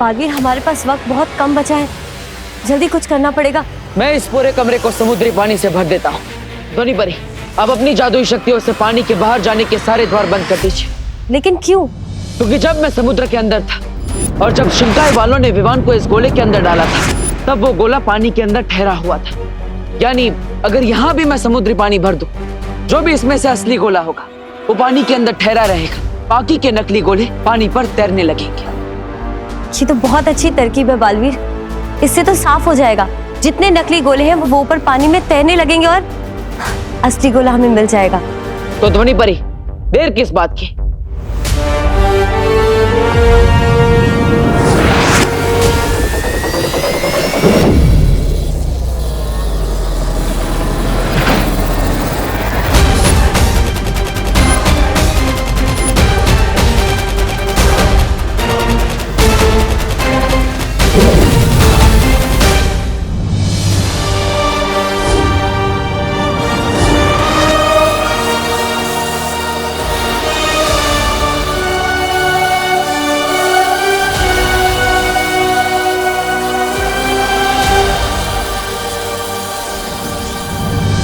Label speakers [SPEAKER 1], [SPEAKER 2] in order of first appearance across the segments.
[SPEAKER 1] बालवीर, हमारे पास वक्त बहुत कम बचा है, जल्दी कुछ करना पड़ेगा।
[SPEAKER 2] मैं इस पूरे कमरे को समुद्री पानी से भर देता हूँ। ध्वनि परी, अब अपनी जादुई शक्तियों से पानी के बाहर जाने के सारे द्वार बंद कर दीजिए।
[SPEAKER 1] लेकिन क्यों?
[SPEAKER 2] क्योंकि जब मैं समुद्र के अंदर था और जब शिंकाई वालों ने विवान को इस गोले के अंदर डाला था, तब वो गोला पानी के अंदर ठहरा हुआ था। यानी अगर यहाँ भी मैं समुद्री पानी भर दूं, जो भी इसमें से असली गोला होगा वो पानी के अंदर ठहरा रहेगा, बाकी के नकली गोले पानी पर तैरने लगेंगे।
[SPEAKER 1] ये तो बहुत अच्छी तरकीब है बालवीर, इससे तो साफ हो जाएगा जितने नकली गोले हैं वो ऊपर पानी में तैरने लगेंगे और असली गोला हमें मिल जाएगा।
[SPEAKER 2] तो ध्वनि परी, देर किस बात की?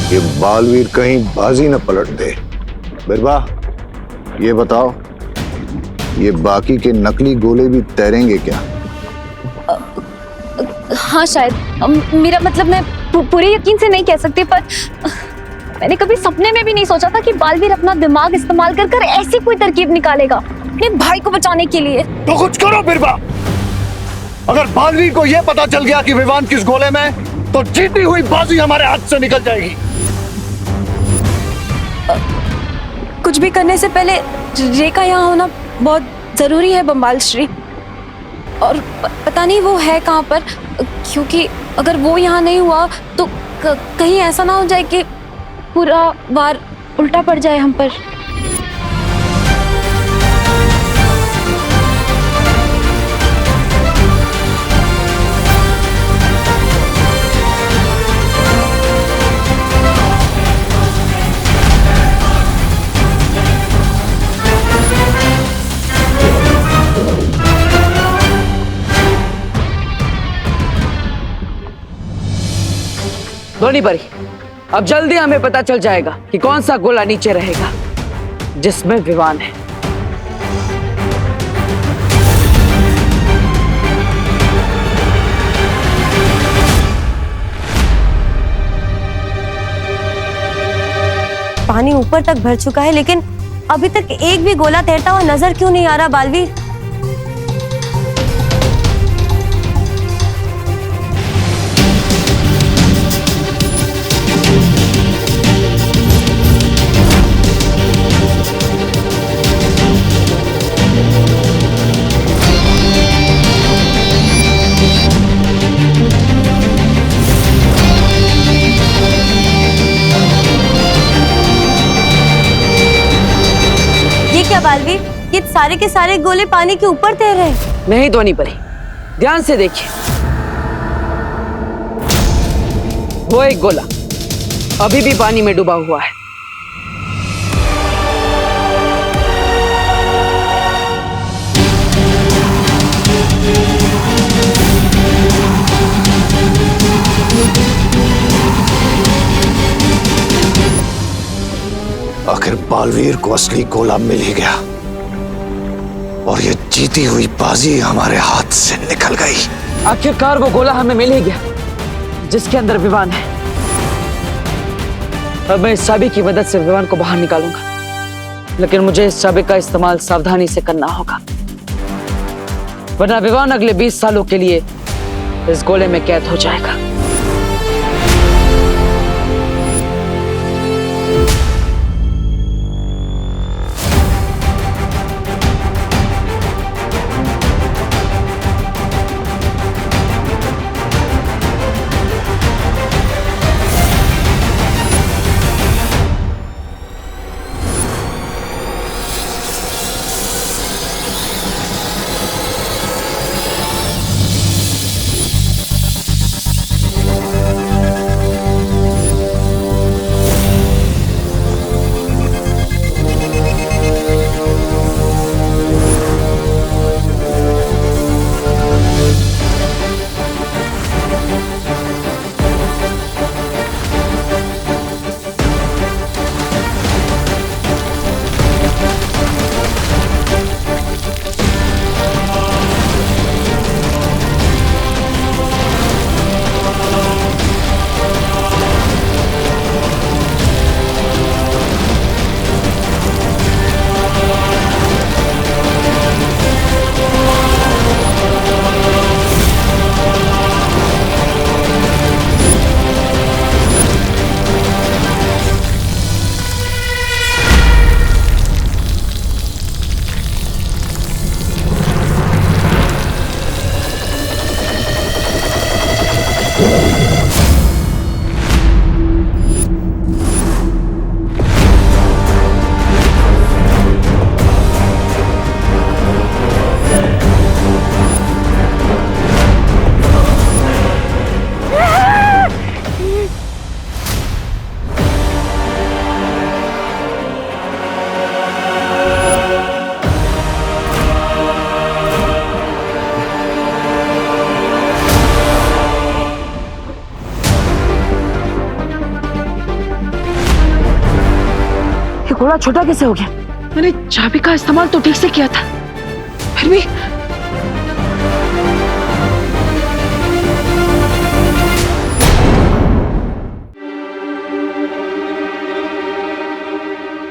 [SPEAKER 3] ये बालवीर कहीं बाजी न पलट दे। बिरबा, ये बताओ, ये बाकी के नकली गोले भी तैरेंगे क्या?
[SPEAKER 4] हाँ शायद, मेरा मतलब मैं पूरे यकीन से नहीं कह सकती, पर मैंने कभी सपने में भी नहीं सोचा था कि बालवीर अपना दिमाग इस्तेमाल कर कर ऐसी कोई तरकीब निकालेगा अपने भाई को बचाने के लिए।
[SPEAKER 3] तो कुछ करो बिरबा। अगर बालवीर को यह पता चल गया कि विवान किस गोले में, तो जीती हुई बाजी हमारे हाथ से निकल जाएगी।
[SPEAKER 1] कुछ भी करने से पहले रेखा यहाँ होना बहुत जरूरी है बम्बाल श्री, और पता नहीं वो है कहाँ पर, क्योंकि अगर वो यहाँ नहीं हुआ तो कहीं ऐसा ना हो जाए कि पूरा वार उल्टा पड़ जाए हम पर।
[SPEAKER 2] ध्वनि परी, अब जल्दी हमें पता चल जाएगा कि कौन सा गोला नीचे रहेगा जिसमें विवान है।
[SPEAKER 1] पानी ऊपर तक भर चुका है, लेकिन अभी तक एक भी गोला तैरता हुआ नजर क्यों नहीं आ रहा बालवीर? बालवीर, ये सारे के सारे गोले पानी के ऊपर तैर रहे हैं।
[SPEAKER 2] नहीं ध्वनि परी, ध्यान से देखिए, वो एक गोला अभी भी पानी में डूबा हुआ है।
[SPEAKER 3] आखिर बालवीर को असली गोला मिल ही गया और ये जीती हुई बाजी हमारे हाथ से निकल गई।
[SPEAKER 2] आखिरकार वो गोला हमें मिल ही गया जिसके अंदर विवान है। अब मैं इस चाबी की मदद से विवान को बाहर निकालूंगा, लेकिन मुझे इस चाबी का इस्तेमाल सावधानी से करना होगा, वरना विवान अगले 20 सालों के लिए इस गोले में कैद हो जाएगा। गोला छोटा कैसे हो गया? मैंने चाबी का इस्तेमाल तो ठीक से किया था, फिर भी।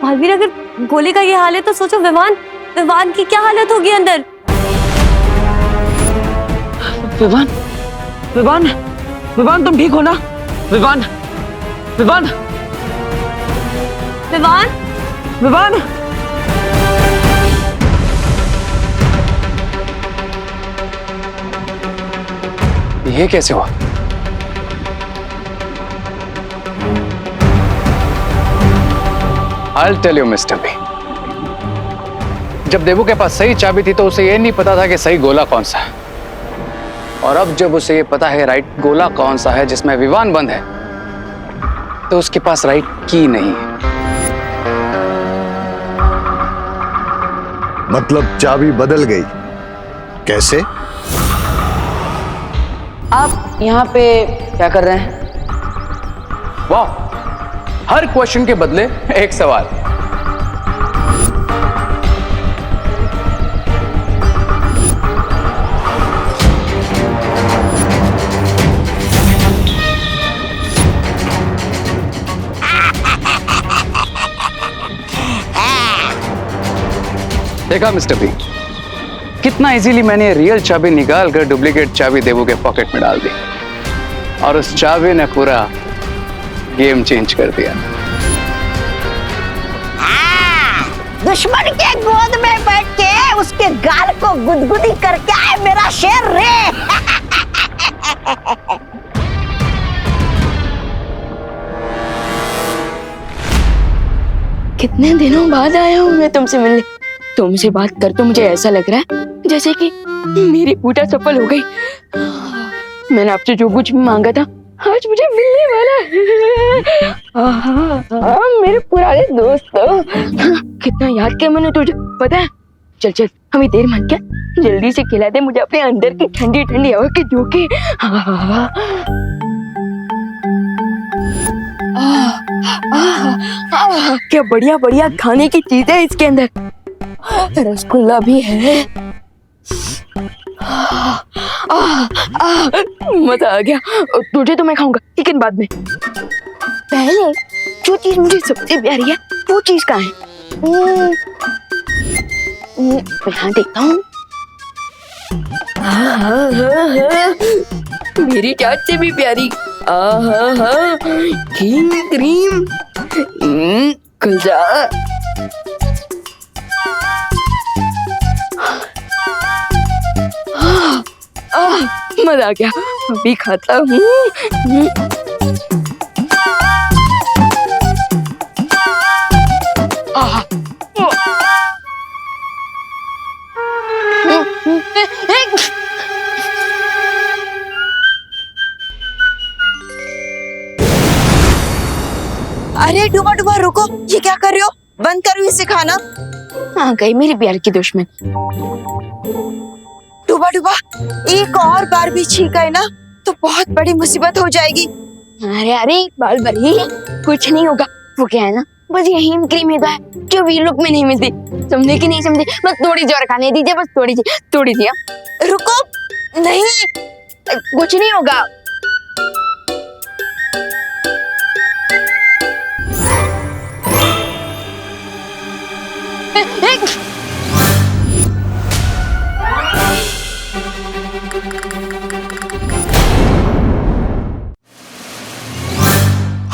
[SPEAKER 4] बालवीर, अगर गोले का ये हाल है तो सोचो विवान की क्या हालत होगी अंदर।
[SPEAKER 2] विवान, विवान, विवान तुम ठीक हो ना? विवान, विवान,
[SPEAKER 4] विवान,
[SPEAKER 2] विवान।
[SPEAKER 5] ये कैसे हुआ? I'll tell you, Mr. B. जब देवू के पास सही चाबी थी तो उसे ये नहीं पता था कि सही गोला कौन सा है, और अब जब उसे ये पता है राइट गोला कौन सा है जिसमें विवान बंद है, तो उसके पास राइट की नहीं है।
[SPEAKER 3] मतलब चाबी बदल गई? कैसे?
[SPEAKER 2] आप यहाँ पे क्या कर रहे हैं?
[SPEAKER 5] वाह, हर क्वेश्चन के बदले एक सवाल। देखा मिस्टर बी, कितना इजीली मैंने रियल चाबी निकाल कर डुप्लीकेट चाबी देवू के पॉकेट में डाल दी, और उस चाबी ने पूरा गेम चेंज कर दिया।
[SPEAKER 6] दुश्मन के गोद में बैठ के उसके गाल को गुदगुदी करके आए मेरा शेर रे।
[SPEAKER 7] कितने दिनों बाद आया हूँ मैं तुमसे मिलने। तुमसे बात कर तो मुझे ऐसा लग रहा है जैसे कि मेरी पूजा सफल हो गई। मैंने आपसे जो कुछ मांगा था आज मुझे मिलने वाला है। मेरे पुराने दोस्तों, कितना याद किया मैंने तुझे, पता है? चल चल, हमें देर मत क्या, जल्दी से खिला दे मुझे अपने अंदर की ठंडी ठंडी हवा के झोंके। क्या बढ़िया बढ़िया खाने की चीजें है इसके अंदर। रसगुल्ला भी है। मजा आ गया। तुझे तो मैं खाऊंगा लेकिन बाद में। पहले जो चीज मुझे सबसे प्यारी है वो चीज कहाँ है? यहाँ देखता हूँ। मेरी चाट से भी प्यारी। Cream cream. खुल जा। मजा आ गया, अभी खाता हूँ।
[SPEAKER 6] अरे डूबा डूबा रुको, ये क्या कर रहे हो? बंद करो इसे खाना।
[SPEAKER 7] आ गई मेरी प्यार की दुश्मन।
[SPEAKER 6] डूबा डूबा, एक और बार भी छींका है ना तो बहुत बड़ी मुसीबत हो जाएगी।
[SPEAKER 7] अरे अरे बाल बरी, कुछ नहीं होगा। वो क्या है ना, बस ये हीम क्रीम ही तो है जो वी लुक में नहीं मिलती। समझे कि नहीं समझे? बस थोड़ी जोर खाने दीजिए, बस थोड़ी सी।
[SPEAKER 6] रुको, नहीं
[SPEAKER 7] कुछ नहीं होगा।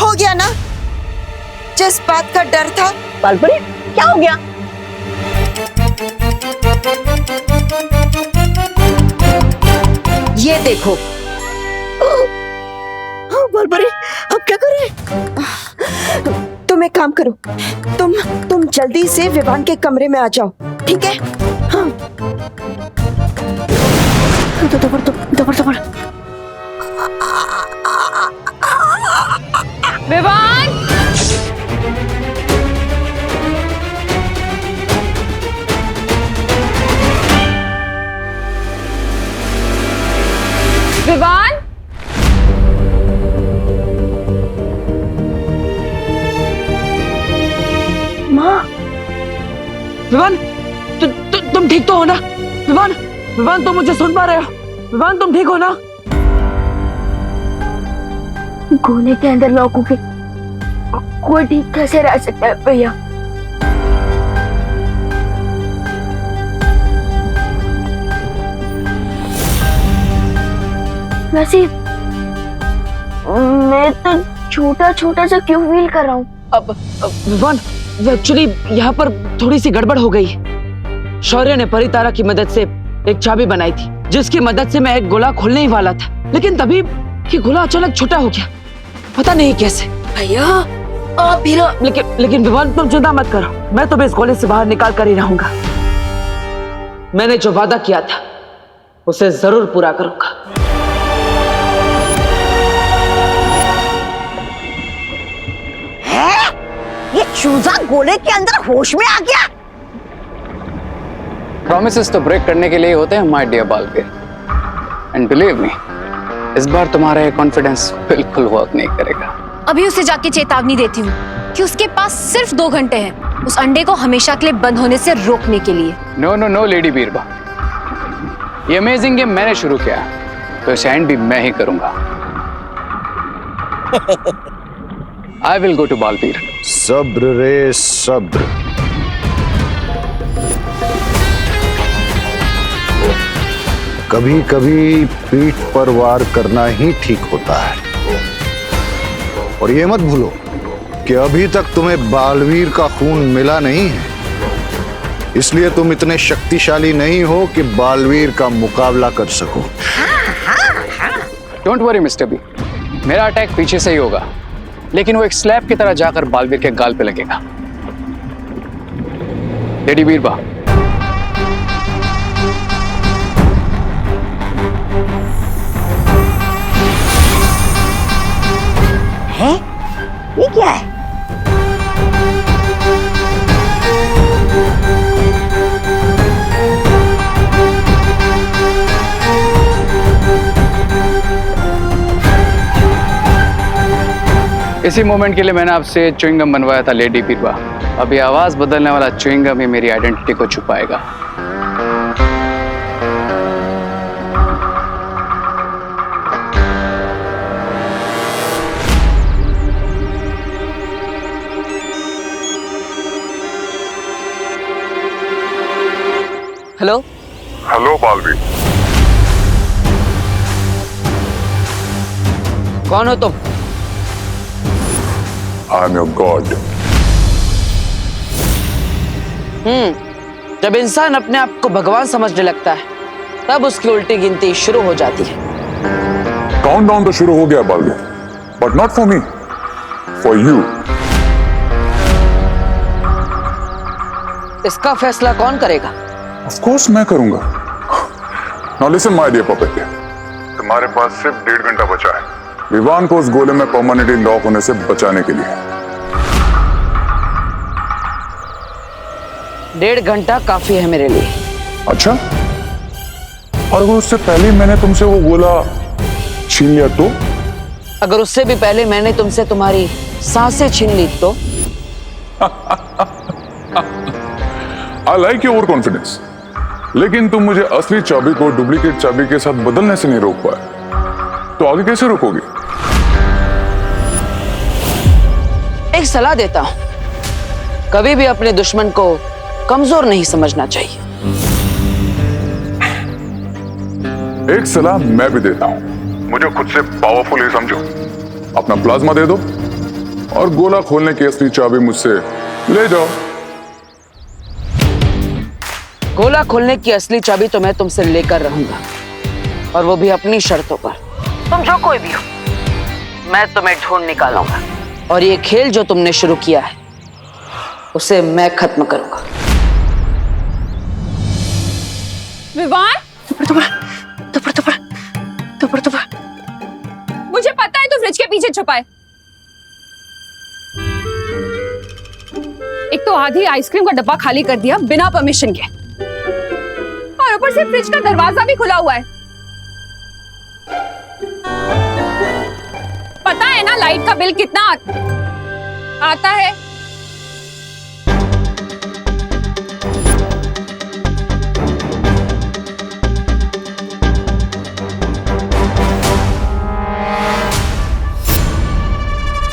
[SPEAKER 6] हो गया ना जिस बात का डर था।
[SPEAKER 7] बालपरी, क्या हो गया?
[SPEAKER 6] ये देखो। बलबरी, अब क्या करें? तुम एक काम करो, तुम जल्दी से विवान के कमरे में आ जाओ, ठीक है? हाँ। दबर।
[SPEAKER 1] विवान, विवान,
[SPEAKER 6] माँ,
[SPEAKER 2] विवान, तुम ठीक तो हो ना? विवान, विवान तुम मुझे सुन पा रहे हो? विवान तुम ठीक हो ना?
[SPEAKER 7] गोले के अंदर लॉक हो गए, कोई ठीक कैसे रह सकता है भैया? वैसे मैं तो छोटा छोटा सा क्यों फील कर रहा हूँ?
[SPEAKER 2] अब विवान, एक्चुअली यहाँ पर थोड़ी सी गड़बड़ हो गई। शौर्य ने परितारा की मदद से एक चाबी बनाई थी, जिसकी मदद से मैं एक गोला खोलने ही वाला था, लेकिन तभी ये गोला अचानक छोटा हो गया, पता नहीं कैसे।
[SPEAKER 7] भैया आप भी ना।
[SPEAKER 2] लेकिन विवान तुम चिंता मत करो, मैं तुम्हें इस गोले से बाहर निकाल कर ही रहूंगा। मैंने जो वादा किया था उसे जरूर पूरा करूंगा।
[SPEAKER 6] ये चूजा गोले के अंदर होश में आ गया।
[SPEAKER 5] प्रॉमिसेस तो ब्रेक करने के लिए होते हैं my dear Baalveer, and believe me, इस बार तुम्हारा ये कॉन्फिडेंस बिल्कुल वर्क नहीं करेगा।
[SPEAKER 1] अभी उसे जाके चेतावनी देती हूँ कि उसके पास सिर्फ 2 घंटे हैं उस अंडे को हमेशा के लिए बंद होने से रोकने के लिए।
[SPEAKER 5] नो नो नो लेडी बीरबा, ये अमेजिंग गेम मैंने शुरू किया तो इसे एंड भी मैं ही करूंगा। I will go to Baalveer.
[SPEAKER 3] सब्र रे सब्र। कभी कभी पीठ पर वार करना ही ठीक होता है। और ये मत भूलो कि अभी तक तुम्हें बालवीर का खून मिला नहीं है, इसलिए तुम इतने शक्तिशाली नहीं हो कि बालवीर का मुकाबला कर सको।
[SPEAKER 5] डोंट वरी मिस्टर बी, मेरा अटैक पीछे से ही होगा, लेकिन वो एक स्लैब की तरह जाकर बालवीर के गाल पे लगेगा। लेडी बीरबा,
[SPEAKER 6] है? ये क्या है?
[SPEAKER 5] इसी मोमेंट के लिए मैंने आपसे च्युइंगम बनवाया था लेडी बीरबा। अब ये आवाज बदलने वाला च्युइंगम ही मेरी आइडेंटिटी को छुपाएगा।
[SPEAKER 2] हेलो
[SPEAKER 8] हेलो बालवीर,
[SPEAKER 2] कौन हो तुम?
[SPEAKER 8] I am your God.
[SPEAKER 2] जब इंसान अपने आप को भगवान समझने लगता है तब उसकी उल्टी गिनती शुरू हो जाती है।
[SPEAKER 8] काउंटडाउन तो शुरू हो गया Baalveer, but not for me, for you.
[SPEAKER 2] इसका फैसला कौन करेगा?
[SPEAKER 8] ऑफ कोर्स मैं करूंगा। Now listen my dear puppet, तुम्हारे पास सिर्फ 1.5 घंटा बचा है विवान को उस गोले में परमानेंटली लॉक होने से बचाने के लिए।
[SPEAKER 2] 1.5 घंटा काफी है मेरे लिए।
[SPEAKER 8] अच्छा, और अगर उससे पहले मैंने तुमसे वो गोला छीन लिया तो?
[SPEAKER 2] अगर उससे भी पहले मैंने तुमसे तुम्हारी सांसें छीन ली तो?
[SPEAKER 8] I like your over confidence, लेकिन तुम मुझे असली चाबी को डुप्लीकेट चाबी के साथ बदलने से नहीं रोक पाए, तो आगे कैसे रोकोगे?
[SPEAKER 2] एक सलाह देता हूं, कभी भी अपने दुश्मन को कमजोर नहीं समझना चाहिए।
[SPEAKER 8] एक सलाह मैं भी देता हूं, मुझे खुद से पावरफुल ही समझो। अपना प्लाज्मा दे दो और गोला खोलने की असली चाबी मुझसे ले जाओ।
[SPEAKER 2] गोला खोलने की असली चाबी तो मैं तुमसे लेकर रहूंगा, और वो भी अपनी शर्तों पर। तुम जो कोई भी हो, मैं तुम्हें ढूंढ निकालूंगा, और ये खेल जो तुमने शुरू किया है उसे मैं खत्म करूंगा।
[SPEAKER 1] विवान, मुझे पता है तू फ्रिज के पीछे छुपा है। एक तो आधी आइसक्रीम का डब्बा खाली कर दिया बिना परमिशन के, और ऊपर से फ्रिज का दरवाजा भी खुला हुआ है। पता है ना लाइट का बिल कितना आता है?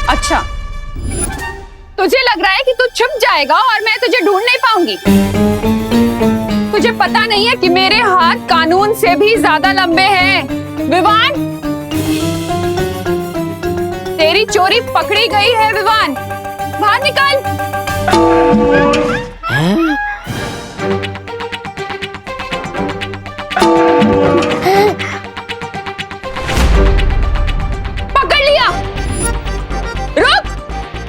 [SPEAKER 9] अच्छा, तुझे लग रहा है कि तू छुप जाएगा और मैं तुझे ढूंढ नहीं पाऊंगी। तुझे पता नहीं है कि मेरे हाथ कानून से भी ज्यादा लंबे हैं। विवान, तेरी चोरी पकड़ी गई है। विवान, बाहर निकल। पकड़ लिया। रुक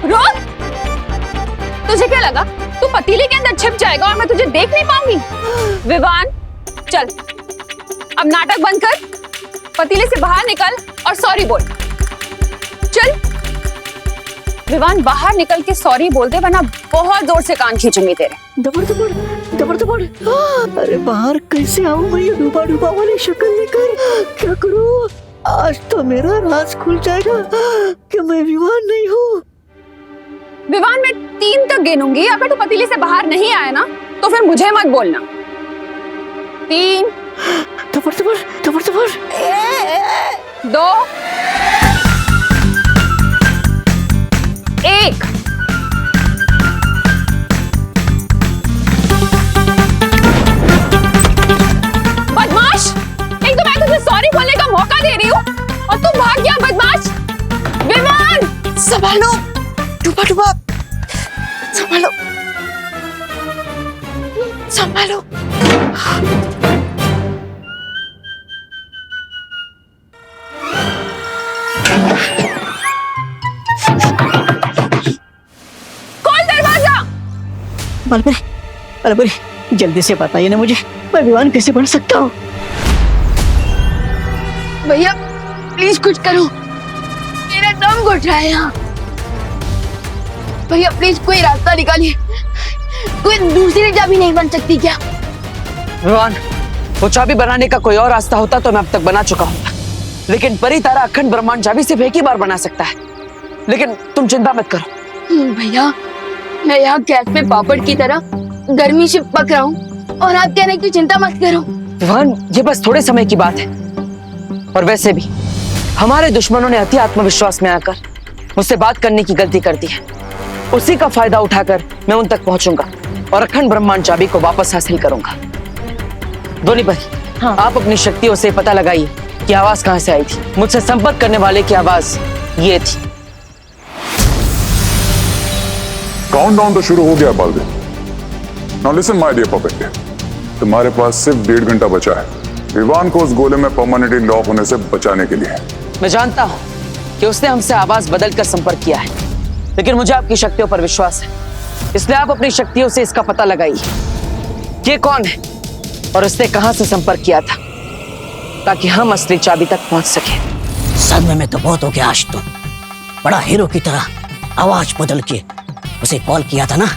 [SPEAKER 9] रुक, तुझे क्या लगा तू पतीले के अंदर छिप जाएगा और मैं तुझे देख नहीं पाऊंगी? विवान, चल अब नाटक बंद कर, पतीले से बाहर निकल और सॉरी बोल। चल विवान, बाहर निकल के सॉरी बोल दे, वरना बहुत जोर से कान खींचूंगी तेरे।
[SPEAKER 6] दबड़ दबड़ दबड़ दबड़। अरे बाहर कैसे आऊं मैं ये डूबा डूबा वाली शक्ल लेकर? क्या करूं? आज तो मेरा राज खुल जाएगा कि मैं विवान नहीं हूँ।
[SPEAKER 9] विवान, मैं 3 तक गिनूंगी, अगर तू पतीले से बाहर नहीं आया ना तो फिर मुझे मत बोलना। 3,
[SPEAKER 6] दबड़ दबड़ दबड़ दबड़।
[SPEAKER 9] 2, 1। बदमाश, एक तो मैं तुझे सॉरी बोलने का मौका दे रही हूँ और तू भाग गया बदमाश। विवान,
[SPEAKER 6] संभालो डूबा डूबा, संभालो संभालो।
[SPEAKER 9] खोल दरवाजा।
[SPEAKER 6] बलबरी, जल्दी से बताइए ना मुझे, मैं विवान कैसे बन सकता हूँ?
[SPEAKER 7] भैया प्लीज कुछ करो, मेरा दम घुट रहा है यहाँ। भैया प्लीज कोई रास्ता निकालिए, कोई दूसरी चाबी नहीं बन सकती क्या?
[SPEAKER 2] विवान, वो चाबी बनाने का कोई और रास्ता होता तो मैं अब तक बना चुका होता, लेकिन परी तारा अखंड ब्रह्मांड चाबी सिर्फ एक ही बार बना सकता है। लेकिन तुम चिंता मत करो।
[SPEAKER 7] भैया मैं यहाँ गैस पे पापड़ की तरह गर्मी से पक रहा हूँ और आप कह रहे हैं कि चिंता मत करो।
[SPEAKER 2] विवान, ये बस थोड़े समय की बात है, और वैसे भी हमारे दुश्मनों ने अति आत्मविश्वास में आकर मुझसे बात करने की गलती कर दी है। उसी का फायदा उठाकर मैं उन तक पहुंचूंगा और अखंड ब्रह्मांड चाबी को वापस हासिल करूंगा। दोनी परी, हाँ। आप अपनी शक्तियों से पता लगाइए कि आवाज कहां से आई थी। मुझसे संपर्क करने वाले की आवाज ये थी।
[SPEAKER 8] काउंटडाउन तो शुरू हो गया Baalveer. Now listen my dear puppet, तुम्हारे पास सिर्फ 1.5 घंटा बचा है विवान को उस गोले में परमानेंटली लॉक होने से बचाने के लिए।
[SPEAKER 2] मैं जानता हूं कि उसने हमसे आवाज बदलकर संपर्क किया है, लेकिन मुझे आपकी शक्तियों पर विश्वास है, इसलिए आप अपनी शक्तियों से इसका पता लगाइए। ये कौन है और उसने कहां से संपर्क किया था, ताकि हम असली चाबी तक पहुंच सके।
[SPEAKER 6] सदमे में तो बहुत हो गया आज तो। बड़ा हीरो की तरह आवाज बदल के उसे कॉल किया था ना,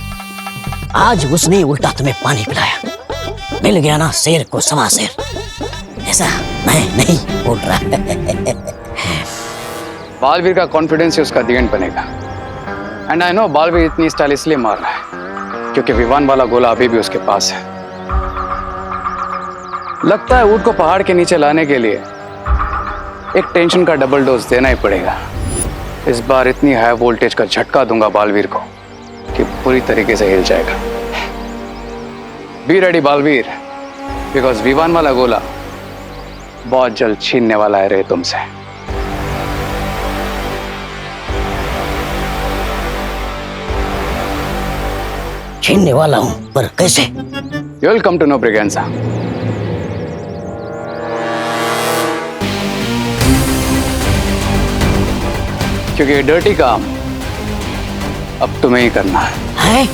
[SPEAKER 6] आज उसने उल्टा तुम्हें पानी पिलाया। मिल गया ना शेर को सवा शेर, ऐसा मैं नहीं बोल रहा।
[SPEAKER 5] बालवीर का कॉन्फिडेंस ही उसका दी एंड बनेगा। एंड आई नो बालवीर इतनी स्टाइल इसलिए मार रहा है क्योंकि विवान वाला गोला अभी भी उसके पास है। लगता है ऊँट को पहाड़ के नीचे लाने के लिए एक टेंशन का डबल डोज देना ही पड़ेगा। इस बार इतनी हाई वोल्टेज का झटका दूंगा बालवीर को कि पूरी तरीके से हिल जाएगा। Be ready Baalveer, because Vivaan वाला गोला बहुत जल्द छीनने वाला है रे तुमसे।
[SPEAKER 6] छीनने वाला हूँ, पर कैसे?
[SPEAKER 5] You will come to know Briganza. क्योंकि ये डर्टी काम अब तुम्हें ही करना है।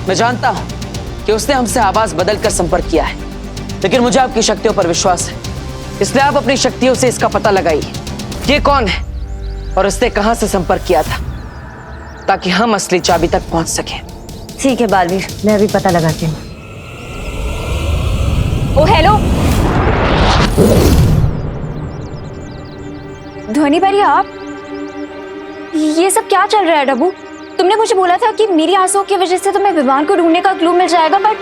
[SPEAKER 2] मैं जानता हूं कि उसने हमसे आवाज बदलकर संपर्क किया है, लेकिन मुझे आपकी शक्तियों पर विश्वास है, इसलिए आप अपनी शक्तियों से इसका पता लगाइए। ये कौन है और इसने कहां से संपर्क किया था, ताकि हम असली चाबी तक पहुंच सके।
[SPEAKER 6] ठीक है बालवीर, मैं अभी पता लगाती हूँ।
[SPEAKER 1] ओ हेलो
[SPEAKER 4] ध्वनि भरी आप, ये सब क्या चल रहा है डब्बू? तुमने मुझे बोला था कि मेरी आंसुओं की वजह से तुम्हें विवान को ढूंढने का क्लू मिल जाएगा, बट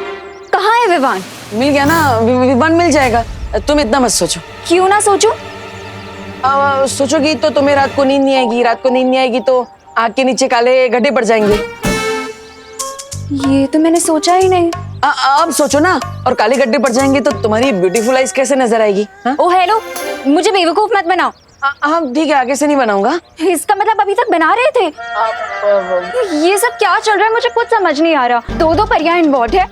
[SPEAKER 4] कहाँ है विवान?
[SPEAKER 2] मिल गया ना, विवान मिल जाएगा। तुम इतना मत सोचो।
[SPEAKER 4] क्यों ना सोचूं?
[SPEAKER 2] सोचोगी तो तुम्हें रात को नींद नहीं आएगी, रात को नींद नहीं आएगी तो आँख के नीचे काले गड्ढे पड़ जाएंगे।
[SPEAKER 4] ये तो मैंने सोचा ही नहीं।
[SPEAKER 2] अब सोचो ना, और काले गड्ढे पड़ जाएंगे तो तुम्हारी ब्यूटीफुल आइज कैसे नजर आएगी?
[SPEAKER 4] ओ हेलो, मुझे बेवकूफ मत बनाओ।
[SPEAKER 2] हाँ ठीक है, आगे से नहीं बनाऊंगा।
[SPEAKER 4] इसका मतलब अभी तक बना रहे थे? ये सब क्या चल रहा है, मुझे कुछ समझ नहीं आ रहा। दो परियां इन्वॉल्व है,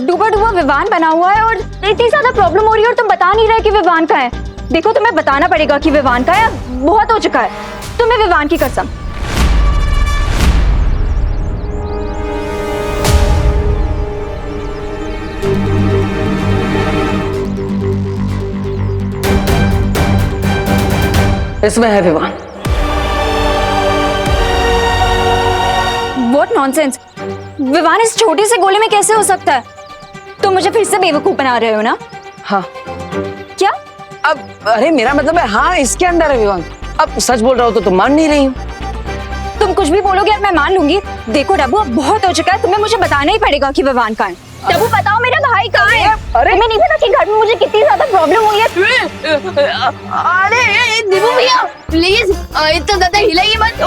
[SPEAKER 4] डूबा डूबा विवान बना हुआ है और इतनी ज्यादा प्रॉब्लम हो रही है और तुम बता नहीं रहे कि विवान का है। देखो तुम्हें बताना पड़ेगा कि विवान का है, बहुत हो चुका है। तुम्हें विवान की कसम।
[SPEAKER 2] इसमें है विवान।
[SPEAKER 4] What nonsense! विवान इस छोटे से गोले में कैसे हो सकता है? तुम मुझे फिर से बेवकूफ बना रहे हो ना?
[SPEAKER 2] हाँ।
[SPEAKER 4] क्या?
[SPEAKER 2] अब अरे मेरा मतलब है हाँ, इसके अंदर है विवान। अब सच बोल रहा हो तो तुम मान नहीं रही हो।
[SPEAKER 4] तुम कुछ भी बोलोगे और मैं मान लूंगी। देखो डब्बू, अब बहुत हो चुका है, तुम्हें मुझे बताना ही पड़ेगा कि विवान कहाँ है। डब्बू बताओ मेरा भाई कहाँ है? अरे तुम्हें नहीं पता कि घर में मुझे कितनी ज्यादा प्रॉब्लम हुई है?
[SPEAKER 7] अरे दीपू भैया प्लीज इतना ज्यादा हिलाइए मत,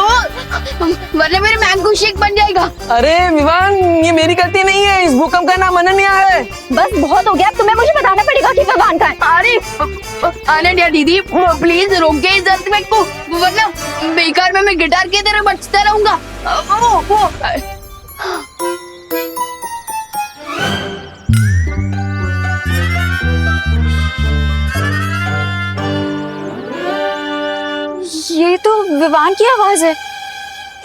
[SPEAKER 7] वरना मेरे मैंगो शेक बन जाएगा।
[SPEAKER 2] अरे विवान, ये मेरी गलती नहीं है, इस भूकंप का नाम अनन्या है।
[SPEAKER 4] बस बहुत हो गया, अब तुम्हें मुझे बताना पड़ेगा कि विवान कहाँ है।
[SPEAKER 7] अरे अनन्या दीदी प्लीज रोके इस अर्थक्वेक को, वरना बेकार में मैं गिटार की तरह बजता रहूंगा।
[SPEAKER 4] ये तो विवान की आवाज है।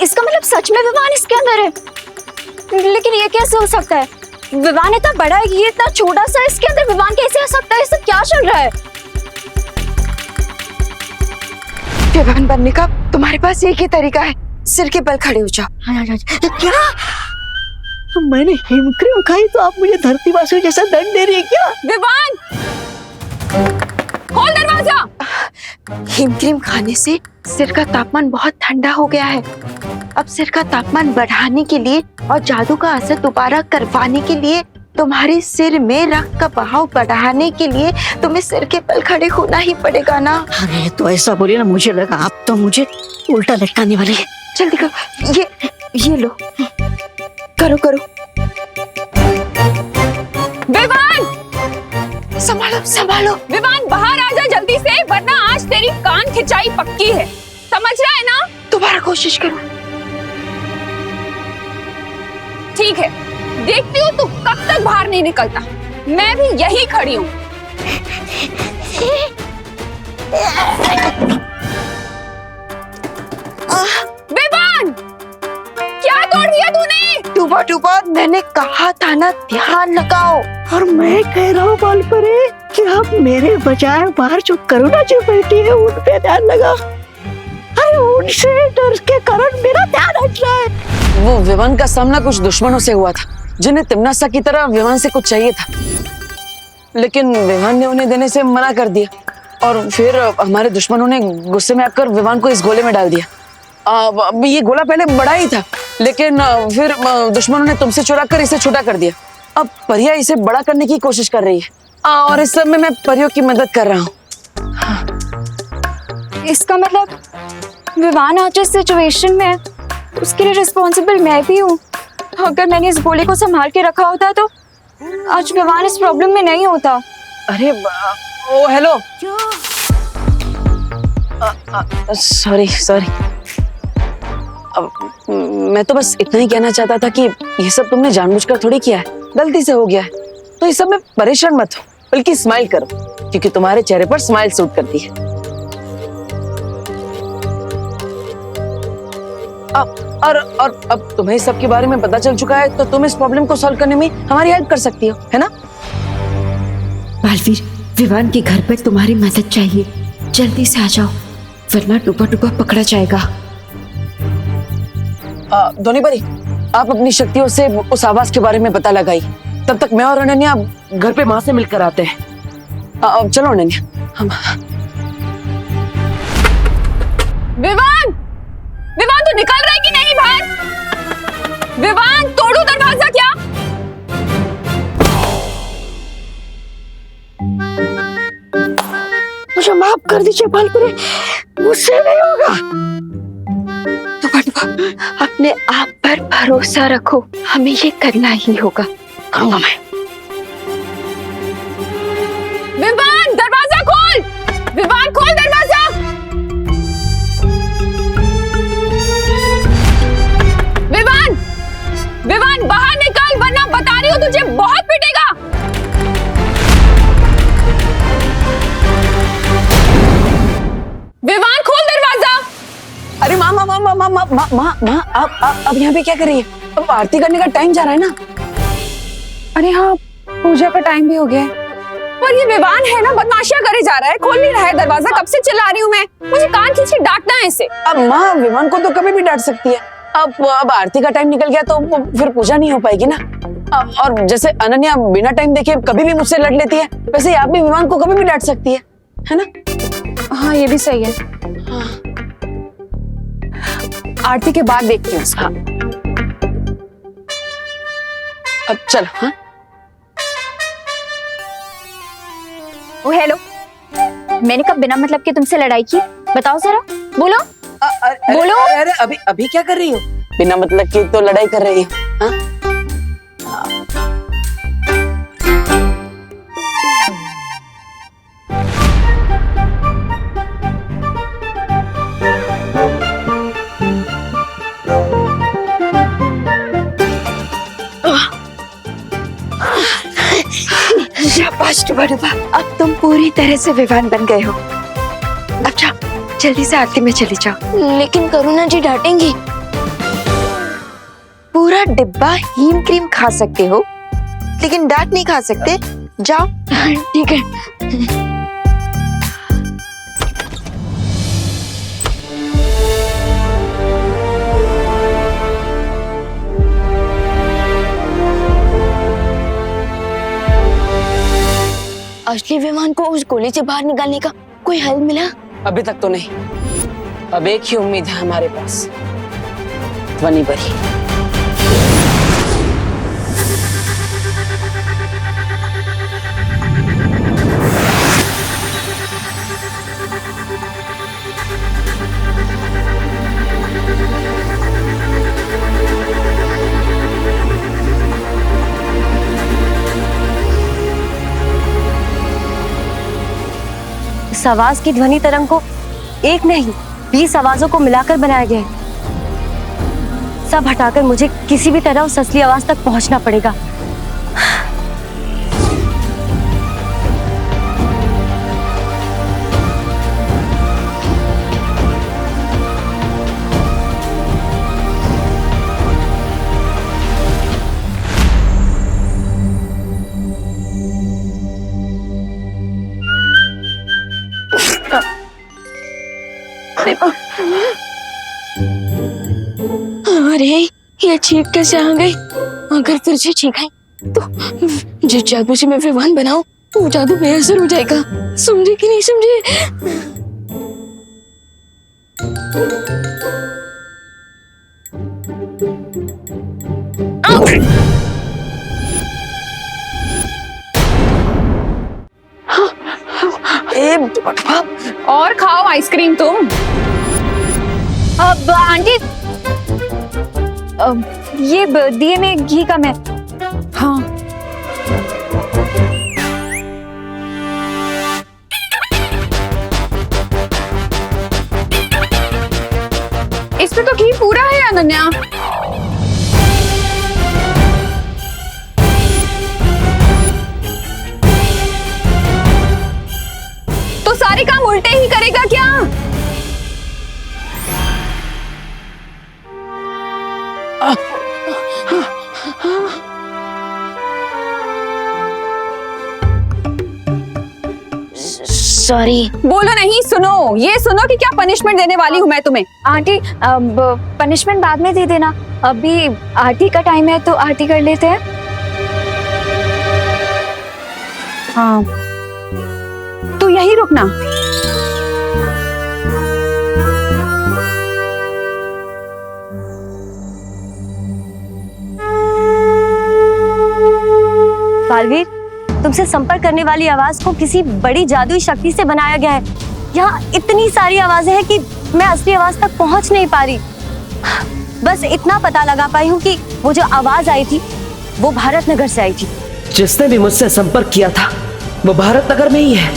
[SPEAKER 4] इसका मतलब सच में विवान इसके अंदर है। लेकिन ये कैसे हो सकता है? विवान इतना बड़ा है, ये इतना छोटा सा, इसके अंदर विवान कैसे आ सकता है? ये सब क्या चल रहा है?
[SPEAKER 7] विवान बनने का तुम्हारे पास एक ही तरीका है, सिर के बल खड़े हो जाओ।
[SPEAKER 6] क्या? मैंने हिमक्रीम खाई तो आप मुझे धरती वासियों जैसा दंड दे रही है क्या?
[SPEAKER 9] विवान, खोल दरवाजा।
[SPEAKER 7] हिमक्रीम खाने से सिर का तापमान बहुत ठंडा हो गया है। अब सिर का तापमान बढ़ाने के लिए और जादू का असर दोबारा करवाने के लिए, तुम्हारे सिर में रक्त का बहाव बढ़ाने के लिए तुम्हें सिर के बल खड़े होना ही पड़ेगा ना।
[SPEAKER 6] अरे तो ऐसा बोलिए ना, मुझे लगा आप तो मुझे उल्टा लटकाने वाली है।
[SPEAKER 7] जल्दी करो, ये लो, करो करो।
[SPEAKER 9] विवान,
[SPEAKER 7] संभालो संभालो।
[SPEAKER 9] विवान बाहर आ जा जल्दी से, वरना आज तेरी कान खिंचाई पक्की है, समझ रहा है ना?
[SPEAKER 7] दोबारा कोशिश करो।
[SPEAKER 9] ठीक है, देखती हूँ तू कब तक बाहर नहीं निकलता। मैं भी यही खड़ी हूँ। विवान, क्या तोड़ दिया तूने?
[SPEAKER 7] डूबा डूबा, मैंने कहा था ना ध्यान लगाओ।
[SPEAKER 6] और मैं कह रहा हूँ बाल परे कि आप मेरे बजाय बाहर जो करुणा जी बैठी है उन पे ध्यान लगा। अरे उनसे डर के कारण मेरा ध्यान हट रहा है।
[SPEAKER 2] वो विवान का सामना कुछ दुश्मनों से हुआ था, जिन्हें तिम्नासा की तरह विवान से कुछ चाहिए था, लेकिन विवान ने उन्हें देने से मना कर दिया। और फिर हमारे दुश्मनों ने गुस्से में आकर विवान को इस गोले में डाल दिया। ये गोला पहले बड़ा ही था, लेकिन फिर दुश्मनों ने तुमसे चुरा कर इसे छोटा कर दिया। अब परिया इसे बड़ा करने की कोशिश कर रही है और इस समय मैं परियों की मदद कर रहा हूँ।
[SPEAKER 4] इसका मतलब विवान आज इस सिचुएशन में है, उसके लिए रिस्पॉन्सिबल मैं भी हूँ। अगर मैंने इस गोले को संभाल के रखा होता तो आज विवान इस प्रॉब्लम में नहीं होता।
[SPEAKER 2] अरे ओ हेलो, सॉरी सॉरी। मैं तो बस इतना ही कहना चाहता था कि ये सब तुमने जानबूझकर थोड़ी किया है, गलती से हो गया है। तो इस सब में परेशान मत हो, बल्कि स्माइल करो, क्योंकि तुम्हारे चेहरे पर स्माइल सूट करती है। और अब तुम्हें इस सब के बारे में पता चल चुका है, तो तुम इस प्रॉब्लम को सॉल्व करने में हमारी हेल्प कर सकती हो, है ना?
[SPEAKER 7] बालवीर, विवान के घर पर तुम्हारी मदद चाहिए, जल्दी से आ जाओ, वरना डूबा डूबा पकड़ा जाएगा।
[SPEAKER 2] धोनी भाई, आप अपनी शक्तियों से उस आवाज के बारे में पता लगाई। तब तक मैं और अनन्या घर पे माँ से मिलकर आते हैं। चलो अनन्या, हम
[SPEAKER 9] विवान, विवान तू निकल रहा है कि नहीं बाहर? विवान, तोड़ू दरवाजा क्या?
[SPEAKER 7] मुझे माफ कर दीजिए बालपुरी, मुझसे नहीं होगा। तो अपने आप पर भरोसा रखो, हमें ये करना ही होगा। कहूंगा मैं।
[SPEAKER 9] विवान, दरवाजा खोल! विवान, खोल दरवाजा! विवान, विवान बाहर निकल, वरना बता रही हूँ तुझे बहुत पिटेगा। विवान, खोल दरवाजा!
[SPEAKER 2] अरे माँ माँ माँ माँ माँ माँ माँ माँ माँ अब यहाँ पे क्या कर रही है? अब आरती करने का टाइम जा रहा है ना।
[SPEAKER 9] अरे हाँ, पूजा का टाइम भी हो गया है। पर ये विवान है ना, बदमाशियां करे जा रहा है, खोल नहीं रहा है दरवाजा। कब से चिल्ला रही हूँ मैं, मुझे कान खींच के डांटना है इसे।
[SPEAKER 2] अब माँ विमान को तो कभी भी डांट सकती है। अब आरती का टाइम निकल गया तो फिर पूजा नहीं हो पाएगी ना। और जैसे अनन्या बिना टाइम देखे कभी भी मुझसे लड़ लेती है, वैसे आप भी विमान को कभी भी डांट सकती है ना?
[SPEAKER 9] हाँ, ये भी सही है। हाँ। आरती के बाद देखती हूँ।
[SPEAKER 2] हाँ। अब चल। हाँ
[SPEAKER 4] ओ हेलो, मैंने कब बिना मतलब के तुमसे लड़ाई की? बताओ जरा, बोलो। बोलो।
[SPEAKER 2] अरे अभी अभी क्या कर रही हो? बिना मतलब की तो लड़ाई कर रही हो। हाँ?
[SPEAKER 7] शाबाश डुबा, अब तुम पूरी तरह से विवान बन गए हो। अब जाओ, जल्दी से आरती में चली जाओ।
[SPEAKER 4] लेकिन करुणा जी डांटेंगी।
[SPEAKER 7] पूरा डिब्बा हीम क्रीम खा सकते हो, लेकिन डांट नहीं खा सकते। जाओ।
[SPEAKER 4] ठीक है।
[SPEAKER 7] असली विमान को उस गोली से बाहर निकालने का कोई हल मिला?
[SPEAKER 2] अभी तक तो नहीं। अब एक ही उम्मीद है हमारे पास, ध्वनि बरी।
[SPEAKER 4] इस आवाज की ध्वनि तरंग को एक नहीं 20 आवाजों को मिलाकर बनाया गया है। सब हटाकर मुझे किसी भी तरह उस असली आवाज तक पहुंचना पड़ेगा।
[SPEAKER 7] अरे ये चीख कैसे आ गई? अगर फिर से चीख आई तो जिस जादू से मैं विवान बनाऊं तो वो जादू बेअसर हो जाएगा। समझे कि नहीं समझे?
[SPEAKER 9] और खाओ आइसक्रीम तुम।
[SPEAKER 4] अब आंटी, ये दिए में घी कम है।
[SPEAKER 9] हाँ, इसमें तो घी पूरा है अनन्या। तो सारे काम उल्टे ही करेगा क्या?
[SPEAKER 4] सॉरी।
[SPEAKER 9] बोलो नहीं, सुनो। ये सुनो कि क्या पनिशमेंट देने वाली हूँ मैं तुम्हें।
[SPEAKER 4] आंटी, पनिशमेंट बाद में दे देना, अभी आरती का टाइम है तो आरती कर लेते हैं।
[SPEAKER 9] हाँ, तू यहीं रुकना।
[SPEAKER 4] तुमसे संपर्क करने वाली आवाज को किसी बड़ी जादुई शक्ति से बनाया गया है। यहाँ इतनी सारी आवाजें हैं कि मैं असली आवाज तक पहुंच नहीं पा रही। बस इतना पता लगा पाई हूँ कि वो जो आवाज आई थी वो भारत नगर से आई थी।
[SPEAKER 10] जिसने भी मुझसे संपर्क किया था वो भारत नगर में ही है।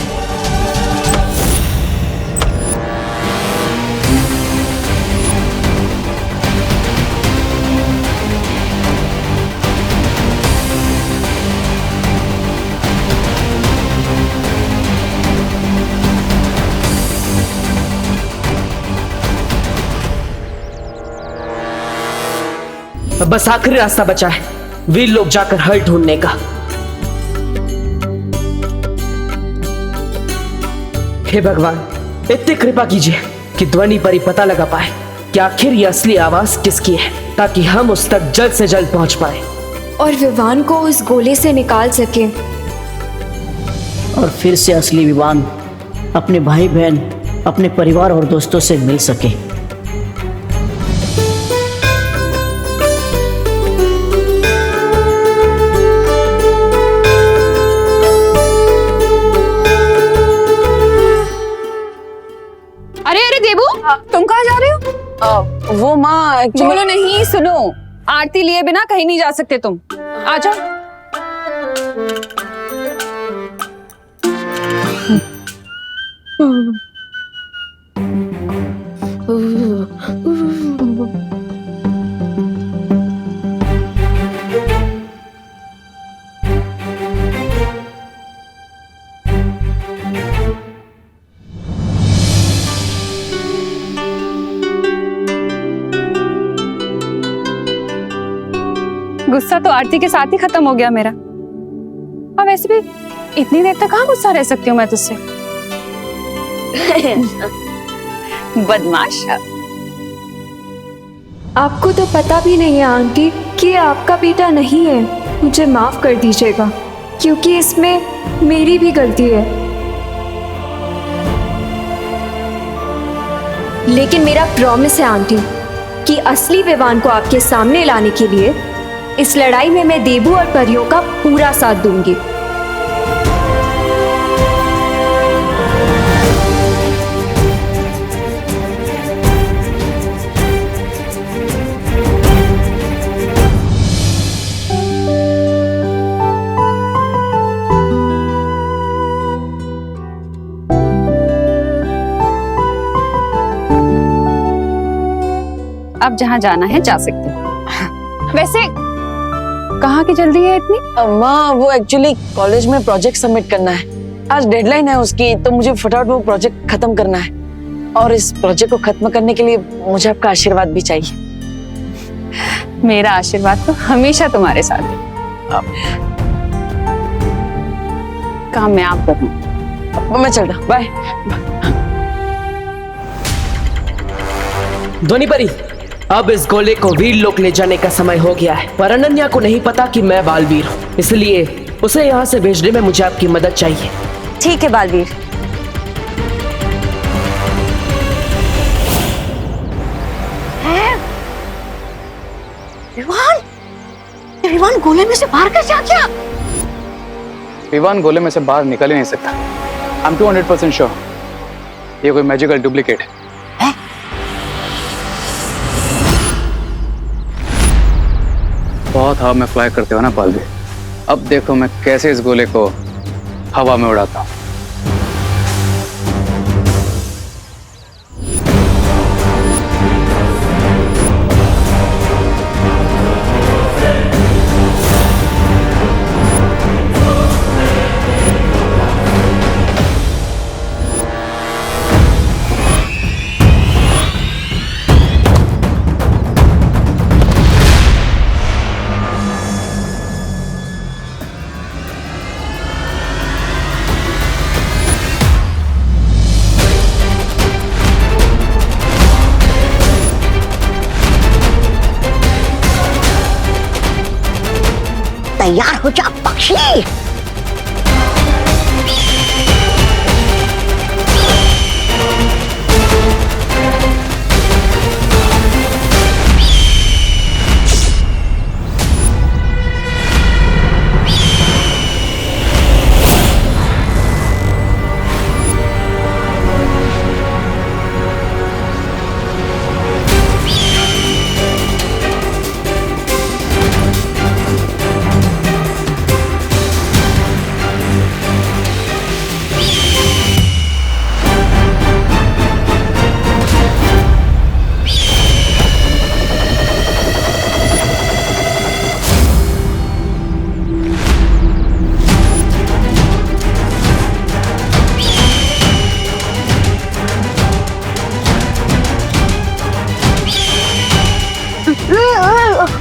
[SPEAKER 10] अब बस आखिरी रास्ता बचा है, वीर लोग जाकर हल ढूंढने का। हे भगवान, इतनी कृपा कीजिए कि ध्वनि परी पता लगा पाए कि आखिर ये असली आवाज किसकी है, ताकि हम उस तक जल्द से जल्द पहुंच पाए
[SPEAKER 1] और विवान को उस गोले से निकाल सके।
[SPEAKER 6] और फिर से असली विवान अपने भाई बहन, अपने परिवार और दोस्तों से मिल सके।
[SPEAKER 9] अरे अरे देबू, तुम कहाँ जा रहे हो?
[SPEAKER 2] वो माँ
[SPEAKER 9] बोलो नहीं, सुनो, आरती लिए बिना कहीं नहीं जा सकते तुम। आ जाओ। गुस्सा तो आरती के साथ ही खत्म हो गया मेरा। और वैसे भी इतनी देर तक कहाँ गुस्सा रह सकती हूँ मैं तुझसे। बदमाश।
[SPEAKER 1] आपको तो पता भी नहीं है आंटी कि ये आपका बेटा नहीं है। मुझे माफ कर दीजिएगा क्योंकि इसमें मेरी भी गलती है। लेकिन मेरा प्रॉमिस है आंटी कि असली विवान को आपके सामने लाने के लिए इस लड़ाई में मैं देबू और परियों का पूरा साथ दूंगी।
[SPEAKER 9] अब जहाँ जाना है जा सकते हो। वैसे कहाँ की जल्दी है इतनी?
[SPEAKER 2] माँ वो एक्चुअली कॉलेज में प्रोजेक्ट सबमिट करना है, आज डेडलाइन है उसकी, तो मुझे फटाफट वो प्रोजेक्ट खत्म करना है। और इस प्रोजेक्ट को खत्म करने के लिए मुझे आपका आशीर्वाद भी चाहिए।
[SPEAKER 9] मेरा आशीर्वाद तो हमेशा तुम्हारे साथ है। काम मैं आप करूँ।
[SPEAKER 2] मैं चलता, बाय।
[SPEAKER 10] ध्वनि परी, अब इस गोले को वीर लोक ले जाने का समय हो गया है, पर अनन्या को नहीं पता कि मैं बालवीर हूँ, इसलिए उसे यहाँ से भेजने में मुझे आपकी मदद चाहिए।
[SPEAKER 4] ठीक है बालवीर।
[SPEAKER 6] विवान गोले में से बाहर कैसे आ गया?
[SPEAKER 5] विवान गोले में से बाहर निकल ही नहीं सकता। आई एम 200% श्योर ये कोई मैजिकल डुप्लीकेट है। बहुत हवा में फ्लाई करते हो ना बालवीर, अब देखो मैं कैसे इस गोले को हवा में उड़ाता हूँ।
[SPEAKER 6] तैयार हो जा पक्षी।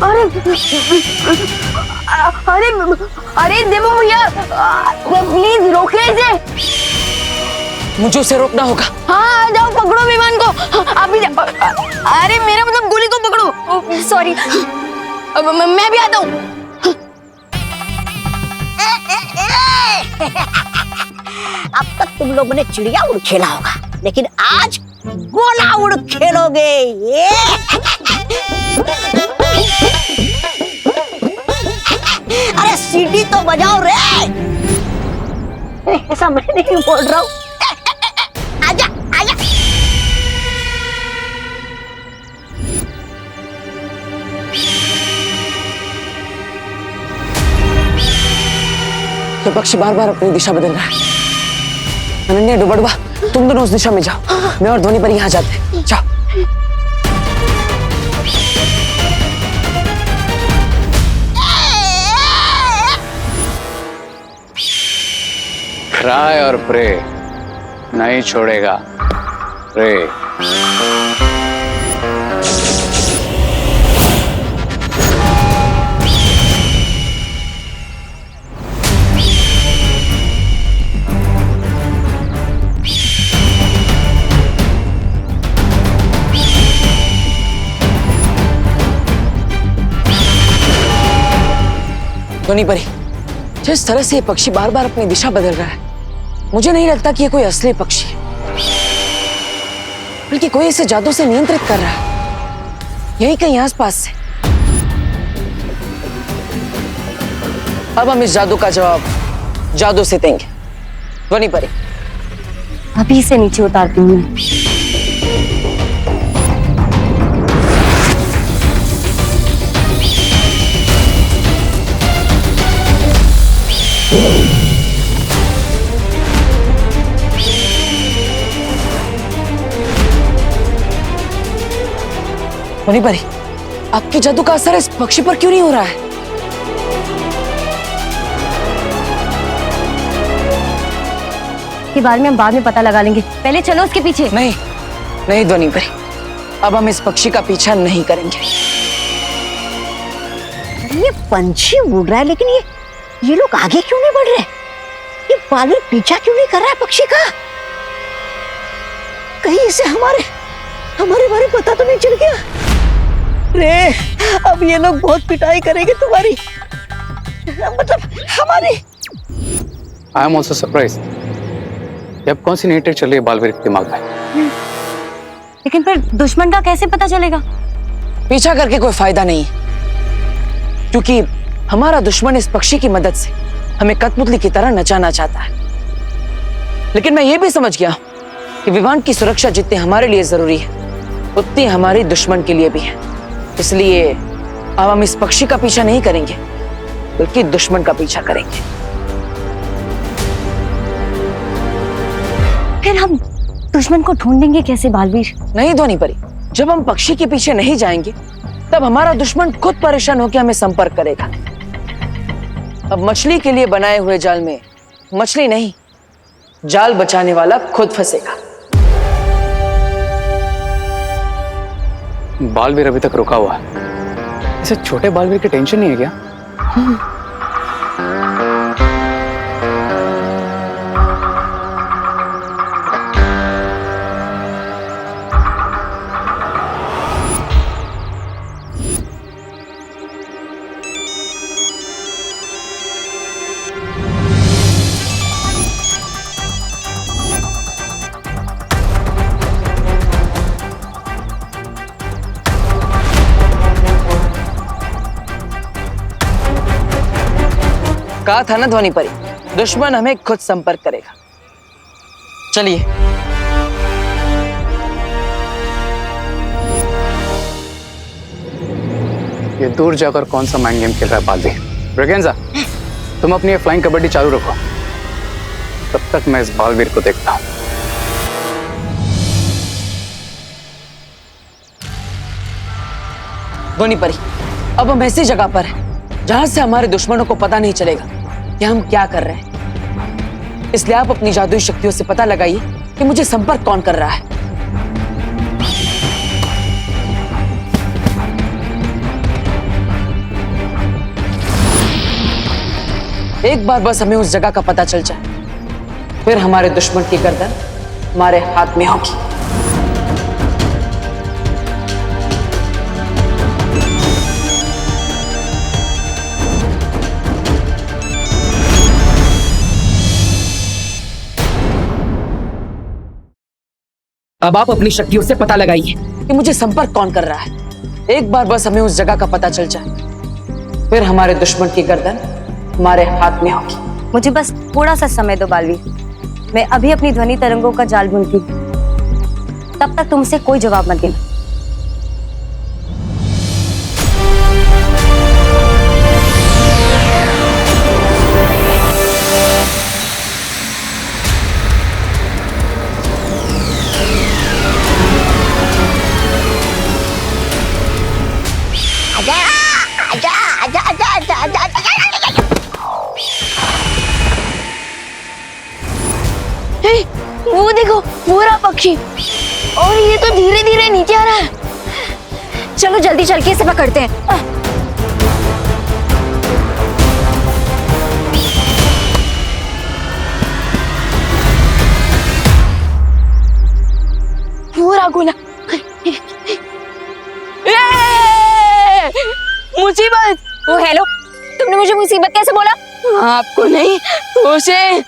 [SPEAKER 7] अरे अरे अरे देवो भैया प्लीज रोके इसे।
[SPEAKER 2] मुझे उसे रोकना होगा।
[SPEAKER 7] हाँ जाओ पकड़ो विमान को, अभी अरे मेरा मतलब गोली को पकड़ो।
[SPEAKER 4] सॉरी,
[SPEAKER 7] मैं भी आता हूँ।
[SPEAKER 6] अब तक तुम लोगों ने चिड़िया उड़ खेला होगा, लेकिन आज गोला उड़ खेलोगे। ये अरे सीटी तो बजाओ रे। ऐसा मैं नहीं बोल रहा हूँ। आजा आजा।
[SPEAKER 2] ये पक्षी बार बार अपनी दिशा बदल रहा है। अनन्या, डुबड़वा, तुम दोनों उस दिशा में जाओ, मैं और ध्वनि पर यहाँ जाते हैं। जाओ।
[SPEAKER 5] क्राई और प्रे नहीं छोड़ेगा। प्रे
[SPEAKER 2] ध्वनि परी, जिस तरह से ये पक्षी बार बार अपनी दिशा बदल रहा है, मुझे नहीं लगता कि ये कोई असली पक्षी है, बल्कि कोई इसे जादू से नियंत्रित कर रहा है, यही कहीं आसपास से। अब हम इस जादू का जवाब जादू से देंगे। ध्वनि परी,
[SPEAKER 4] अभी से नीचे उतारती हूँ।
[SPEAKER 2] ध्वनि परी, आपके जादू का असर इस पक्षी पर क्यों नहीं हो रहा है?
[SPEAKER 4] के बारे में हम बाद में पता लगा लेंगे, पहले चलो उसके पीछे।
[SPEAKER 2] नहीं नहीं ध्वनि परी, अब हम इस पक्षी का पीछा नहीं करेंगे।
[SPEAKER 6] ये पंछी उड़ रहा है, लेकिन ये लोग आगे क्यों नहीं बढ़ रहे? ये बालवीर पीछा क्यों नहीं कर रहा है पक्षी का? कहीं इसे हमारे बारे पता तो नहीं चल गया? रे, अब ये लोग बहुत पिटाई करेंगे तुम्हारी, मतलब हमारी।
[SPEAKER 5] I am also surprise. अब कौन सी नई ट्रिक चल रही है बालवीर के दिमाग में?
[SPEAKER 4] लेकिन फिर दुश्मन का कैसे पता चलेगा?
[SPEAKER 2] पीछा करके कोई फायदा नहीं है, क्योंकि हमारा दुश्मन इस पक्षी की मदद से हमें कठपुतली की तरह नचाना चाहता है। लेकिन मैं ये भी समझ गया कि विवान की सुरक्षा जितनी हमारे लिए जरूरी है, उतनी हमारे दुश्मन के लिए भी है। इसलिए अब हम इस पक्षी का पीछा नहीं करेंगे, बल्कि दुश्मन का पीछा करेंगे।
[SPEAKER 4] फिर हम दुश्मन को ढूंढेंगे कैसे बालवीर?
[SPEAKER 2] नहीं ध्वनि परी, जब हम पक्षी के पीछे नहीं जाएंगे, तब हमारा दुश्मन खुद परेशान होकर हमें संपर्क करेगा। अब मछली के लिए बनाए हुए जाल में मछली नहीं, जाल बचाने वाला खुद फंसेगा।
[SPEAKER 5] बालवीर अभी तक रुका हुआ है। इसे छोटे बालवीर की टेंशन नहीं है क्या?
[SPEAKER 2] कहा था ना ध्वनि परी, दुश्मन हमें खुद संपर्क करेगा। चलिए।
[SPEAKER 5] ये दूर जाकर कौन सा माइंड गेम खेल रहा है बालवीर? ब्रिगेंजा, तुम अपनी ये फ्लाइंग कबड्डी चालू रखो, तब तक मैं इस बालवीर को देखता हूं।
[SPEAKER 2] ध्वनि परी, अब हम ऐसी जगह पर हैं जहां से हमारे दुश्मनों को पता नहीं चलेगा कि हम क्या कर रहे हैं। इसलिए आप अपनी जादुई शक्तियों से पता लगाइए कि मुझे संपर्क कौन कर रहा है। एक बार बस हमें उस जगह का पता चल जाए, फिर हमारे दुश्मन की गर्दन हमारे हाथ में होगी।
[SPEAKER 10] अब आप अपनी शक्तियों से पता लगाइए
[SPEAKER 2] कि मुझे संपर्क कौन कर रहा है। एक बार बस हमें उस जगह का पता चल जाए, फिर हमारे दुश्मन की गर्दन हमारे हाथ में होगी।
[SPEAKER 4] मुझे बस थोड़ा सा समय दो बालवीर, मैं अभी अपनी ध्वनि तरंगों का जाल बुनती हूँ। तब तक तुमसे कोई जवाब मत देना।
[SPEAKER 7] वो देखो पूरा पक्षी, और ये तो धीरे धीरे नीचे आ रहा है।
[SPEAKER 4] चलो जल्दी चल के इसे पकड़ते हैं।
[SPEAKER 7] पूरा गोला। मुसीबत।
[SPEAKER 4] ओ हेलो, तुमने मुझे मुसीबत कैसे बोला?
[SPEAKER 7] आपको नहीं, उसे।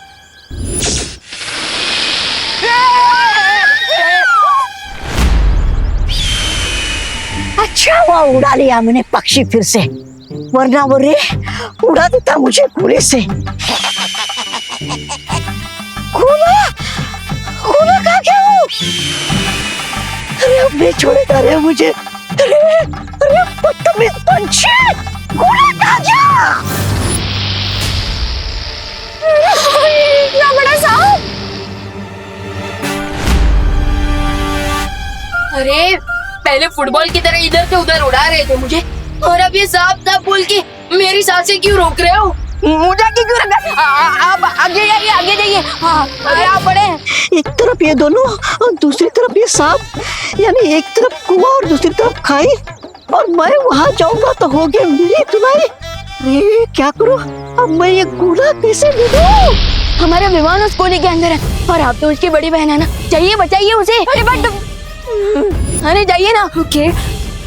[SPEAKER 6] अच्छा हुआ उड़ा लिया मैंने पक्षी फिर से, वरना वो रे उड़ा देता मुझे कूड़े से। गोला गोला कहाँ गया वो? अरे अब नहीं छोड़ेगा रे मुझे। अरे बदतमीज पंछी, गोला कहाँ गया?
[SPEAKER 4] इतना बड़ा सांप!
[SPEAKER 7] अरे पहले फुटबॉल की तरह इधर से उधर उड़ा रहे थे मुझे, और अब ये सांप सांप बोल के मेरी सांसें क्यों रोक रहे हो? मुझे क्यों रखा? आप आगे जाइए, आगे जाइए। हाँ, अरे आप बड़े।
[SPEAKER 6] एक तरफ ये दोनों और दूसरी तरफ ये सांप, यानी एक तरफ कुआं और दूसरी तरफ खाई, और मैं वहां जाऊंगा तो हो गया मेरी तुम्हारी। अरे क्या करूं अब, मैं ये गोला कैसे ले लूं?
[SPEAKER 7] हमारा विमान उस कोने के अंदर है, और आप तो उसकी बड़ी बहन है ना, चाहिए बचाइए उसे। अरे बट अरे जाइए ना।
[SPEAKER 4] Okay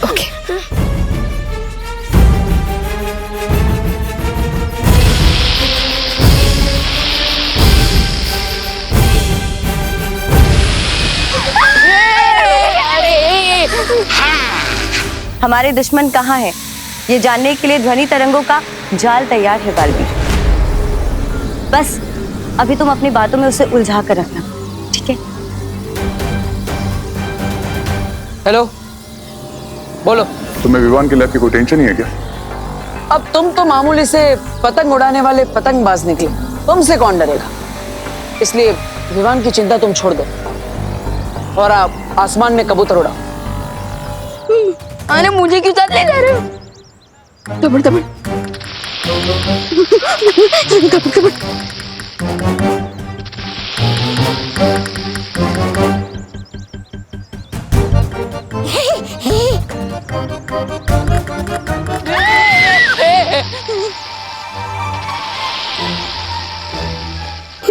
[SPEAKER 4] okay. हमारे दुश्मन कहाँ है, ये जानने के लिए ध्वनि तरंगों का जाल तैयार है बालवीर। बस अभी तुम अपनी बातों में उसे उलझा कर रखना, ठीक है?
[SPEAKER 2] हेलो, बोलो।
[SPEAKER 8] तुम्हें विवान की लैब की कोई टेंशन नहीं है क्या?
[SPEAKER 2] अब तुम तो मामूली से पतंग उड़ाने वाले पतंगबाज निकले, तुमसे कौन डरेगा? इसलिए विवान की चिंता तुम छोड़ दो और आप आसमान में कबूतर उड़ाओ।
[SPEAKER 7] अरे मुझे क्यों साथ ले जा रहे हो? दबड़ दबड़ दबड़ दबड़।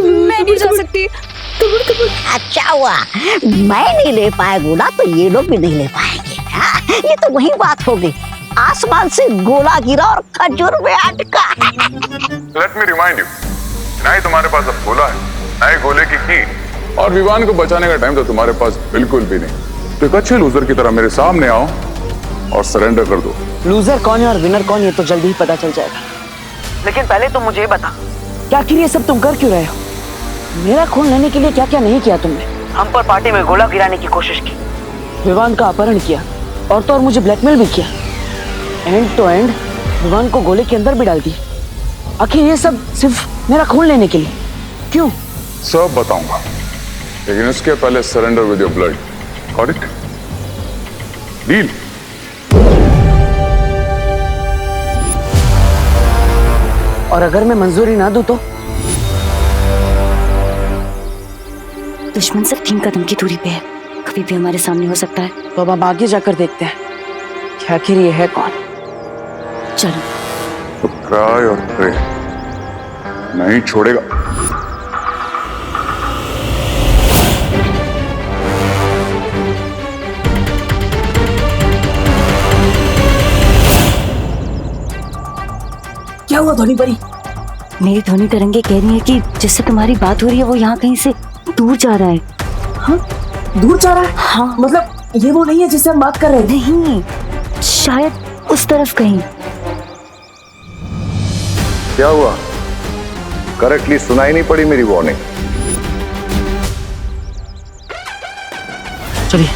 [SPEAKER 4] मैं नहीं जा सकती।
[SPEAKER 6] अच्छा हुआ मैं नहीं ले पाया गोला, तो ये लोग भी नहीं ले पाएंगे। हाँ, ये तो वही बात हो गई, आसमान से गोला गिरा और खजूर में अटका।
[SPEAKER 8] लेट मी रिमाइंड यू, ना ही तुम्हारे पास अब गोला है, ना ही गोले की की, और विवान को बचाने का टाइम तो तुम्हारे पास बिल्कुल भी नहीं। तो एक अच्छे लूजर की तरह मेरे सामने आओ और सरेंडर कर दो।
[SPEAKER 2] लूजर कौन है और विनर कौन, ये तो जल्दी ही पता चल जाएगा। लेकिन पहले तुम मुझे बता कि आखिर ये सब तुम कर क्यों रहे हो? मेरा खून लेने के लिए क्या क्या नहीं किया तुमने? हम पर पार्टी में गोला गिराने की कोशिश की, विवान का अपहरण किया, और तो और मुझे ब्लैकमेल भी किया। एंड टू एंड विवान को गोले के अंदर भी डाल दिया। आखिर ये सब सिर्फ मेरा खून लेने के लिए क्यों?
[SPEAKER 8] सब बताऊंगा, लेकिन उसके पहले surrender with your blood. Got it? Deal?
[SPEAKER 2] और अगर मैं मंजूरी ना दूं तो?
[SPEAKER 4] दुश्मन सिर्फ 3 कदम की दूरी पे है, कभी भी हमारे सामने हो सकता है।
[SPEAKER 2] तो अब हम आगे जाकर देखते हैं कि आखिर ये है कौन।
[SPEAKER 4] चलो।
[SPEAKER 8] ट्राई और प्रे, नहीं छोड़ेगा।
[SPEAKER 10] क्या हुआ ध्वनि परी?
[SPEAKER 4] मेरी ध्वनि तरंगे कह रही है कि जिससे तुम्हारी बात हो रही है वो यहाँ कहीं से दूर जा रहा है।
[SPEAKER 10] हाँ, दूर जा रहा है?
[SPEAKER 4] हाँ।
[SPEAKER 10] मतलब ये वो नहीं है जिससे हम बात कर रहे थे?
[SPEAKER 4] नहीं, शायद उस तरफ कहीं।
[SPEAKER 3] क्या हुआ? करेक्टली सुनाई नहीं पड़ी मेरी वार्निंग?
[SPEAKER 10] चलिए।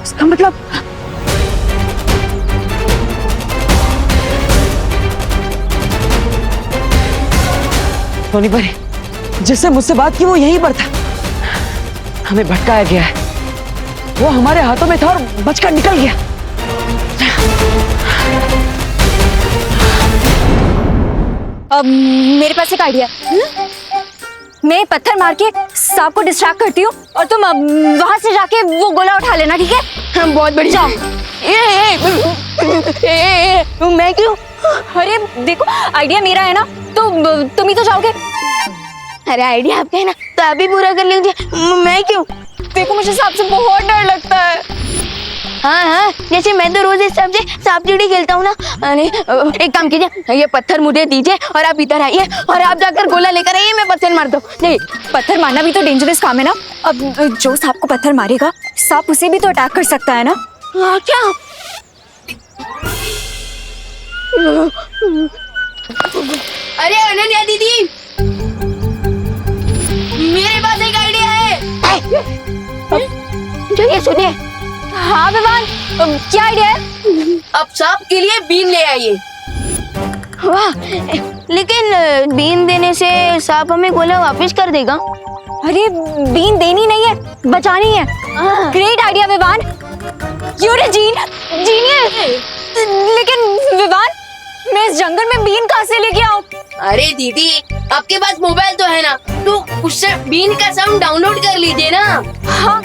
[SPEAKER 2] इसका मतलब ध्वनि परी, जिससे मुझसे बात की वो यहीं पर था। हमें भटकाया गया है। वो हमारे हाथों में था और बचकर निकल गया।
[SPEAKER 4] अब मेरे पास एक आइडिया। मैं पत्थर मार के सांप को डिस्ट्रैक्ट करती हूँ और तुम वहां से जाके वो गोला उठा लेना, ठीक है?
[SPEAKER 7] हम बहुत बड़ी जाओ। मैं क्यों?
[SPEAKER 4] अरे देखो, आइडिया मेरा है ना, तो तुम ही तो जाओगे।
[SPEAKER 7] अरे आइडिया आपका है ना, तो आप ही पूरा कर लीजिए। मैं क्यों?
[SPEAKER 4] देखो, मुझे सांप से बहुत डर लगता है।
[SPEAKER 7] हाँ हाँ, जैसे मैं तो रोज इस हिसाब से सांप सीढ़ी खेलता हूँ ना। अरे एक काम कीजिए, ये पत्थर मुझे दीजिए और आप इधर आइए और आप जाकर गोला लेकर आइए, मैं पत्थर मारता हूँ। नहीं,
[SPEAKER 4] पत्थर मारना भी तो डेंजरस काम है ना। अब जो सांप को पत्थर मारेगा, सांप उसे भी तो अटैक कर सकता है ना।
[SPEAKER 7] क्या? अरे अनन्या दीदी, मेरे पास एक आइडिया है। जो ये सुनिए।
[SPEAKER 4] हाँ विवान, क्या आइडिया है?
[SPEAKER 7] अब सांप के लिए बीन ले आइए। वाह, लेकिन बीन देने से सांप हमें गोला वापस कर देगा।
[SPEAKER 4] अरे बीन देनी नहीं है, बचानी है। Great idea Vivaan, your genius. लेकिन विवान, मैं इस जंगल में बीन कहाँ से लेके आऊँ?
[SPEAKER 7] अरे दीदी, आपके पास मोबाइल तो है ना, तो उससे बीन का साउंड डाउनलोड कर लीजिए ना।
[SPEAKER 4] हाँ।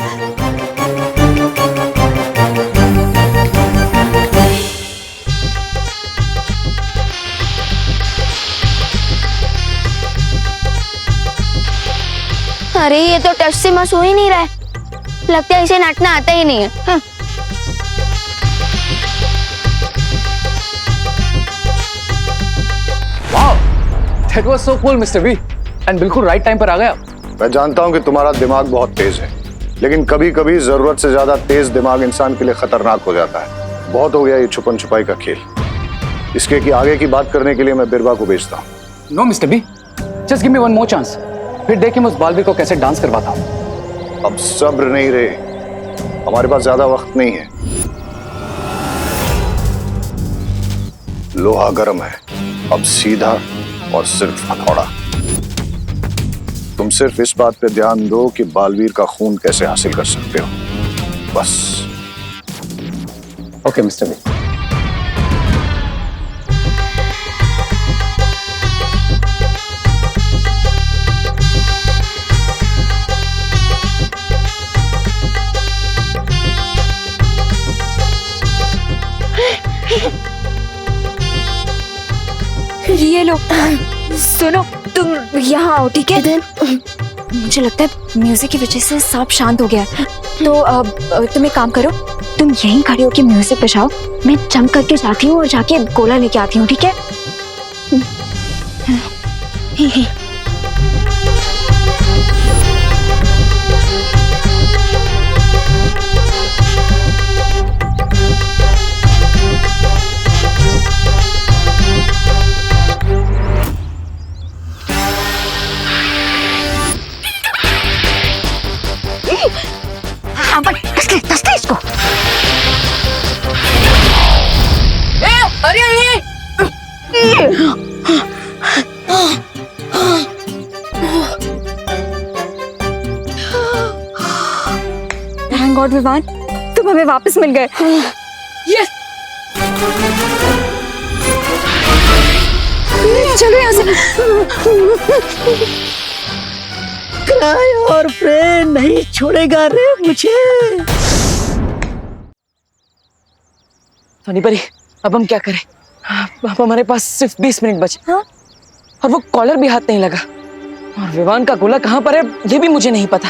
[SPEAKER 7] अरे ये तो टच से मस हो ही नहीं रहा है। लगता है इसे नाचना आता ही नहीं है। हाँ।
[SPEAKER 5] Wow, that was so cool mister V, and बिल्कुल राइट टाइम पर आ गया।
[SPEAKER 3] मैं जानता हूं कि तुम्हारा दिमाग बहुत तेज है, लेकिन कभी कभी जरूरत से ज्यादा तेज दिमाग इंसान के लिए खतरनाक हो जाता है। बहुत हो गया ये छुपन छुपाई का खेल। इसके की आगे की बात करने के लिए मैं बिरबा को भेजता हूँ।
[SPEAKER 5] No mister B, just give me one more chance, फिर देखिए मैं उस बालवीर को कैसे डांस करवाता हूँ।
[SPEAKER 3] अब सब्र नहीं रहे, हमारे पास ज्यादा वक्त नहीं है। लोहा गर्म है, अब सीधा और सिर्फ हथौड़ा। तुम सिर्फ इस बात पे ध्यान दो कि बालवीर का खून कैसे हासिल कर सकते हो, बस।
[SPEAKER 5] Okay mister B.
[SPEAKER 4] ये लो, सुनो, तुम यहाँ आओ, ठीक है? मुझे लगता है म्यूजिक की वजह से सांप शांत हो गया है। तो अब तुम एक काम करो, तुम यहीं खड़े होके म्यूजिक बजाओ, मैं जंप करके जाती हूँ और जाके गोला लेके आती हूँ, ठीक है? हाँ, पर टस ले इसको।
[SPEAKER 7] अरे
[SPEAKER 4] विवान, तुम हमें वापस मिल गए।
[SPEAKER 10] यस,
[SPEAKER 4] चलो यहाँ से।
[SPEAKER 6] क्राई और प्रे नहीं छोड़ेगा रे मुझे।
[SPEAKER 2] सोनी परी, अब हम क्या करें? अब हमारे पास सिर्फ 20 मिनट बचे।
[SPEAKER 4] हाँ?
[SPEAKER 2] और वो कॉलर भी हाथ नहीं लगा। और विवान का गोला कहाँ पर है ये भी मुझे नहीं पता।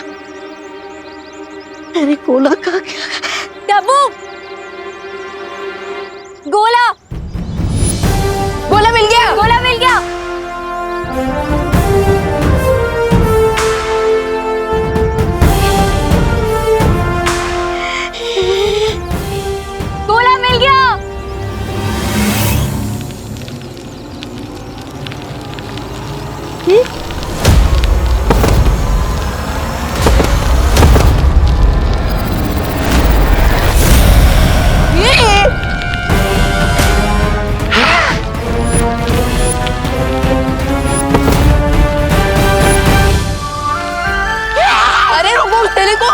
[SPEAKER 6] मेरे गोला कहाँ गया?
[SPEAKER 4] डब्बू, गोला, गोला मिल गया, गोला मिल गया। गोला मिल गया।
[SPEAKER 7] अरे रुको उस तेरे को।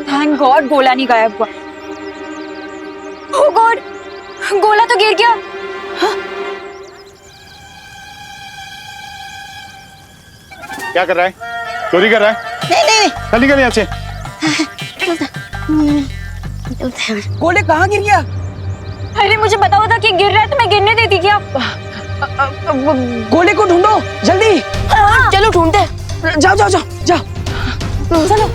[SPEAKER 4] थैंक गॉड गोला नहीं गायब हुआ। ओह गॉड, गोला तो गिर गया।
[SPEAKER 8] क्या कर रहा है? चोरी कर रहा है?
[SPEAKER 6] नहीं
[SPEAKER 8] चल निकल यहाँ से।
[SPEAKER 2] गोले कहाँ गिर गया?
[SPEAKER 4] अरे मुझे बताओ था कि गिर रहा है तो मैं गिरने देती क्या?
[SPEAKER 2] गोले को ढूंढो जल्दी।
[SPEAKER 7] चलो ढूंढते।
[SPEAKER 2] जाओ जाओ जाओ जाओ।
[SPEAKER 4] चलो।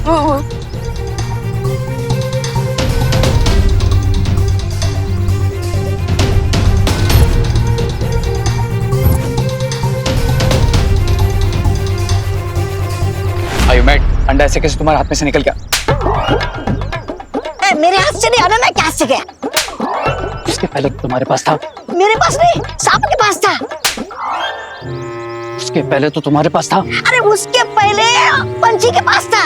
[SPEAKER 5] आयु मैट, अंडा ऐसे कैसे तुम्हारे हाथ में से निकल गया?
[SPEAKER 6] मेरे हाथ से नहीं, अनन्या के हाथ से गया।
[SPEAKER 5] उसके पहले तुम्हारे पास था?
[SPEAKER 6] मेरे पास नहीं, सांप के पास था।
[SPEAKER 5] उसके पहले तो तुम्हारे पास था?
[SPEAKER 6] अरे उसके पहले पंछी के पास था।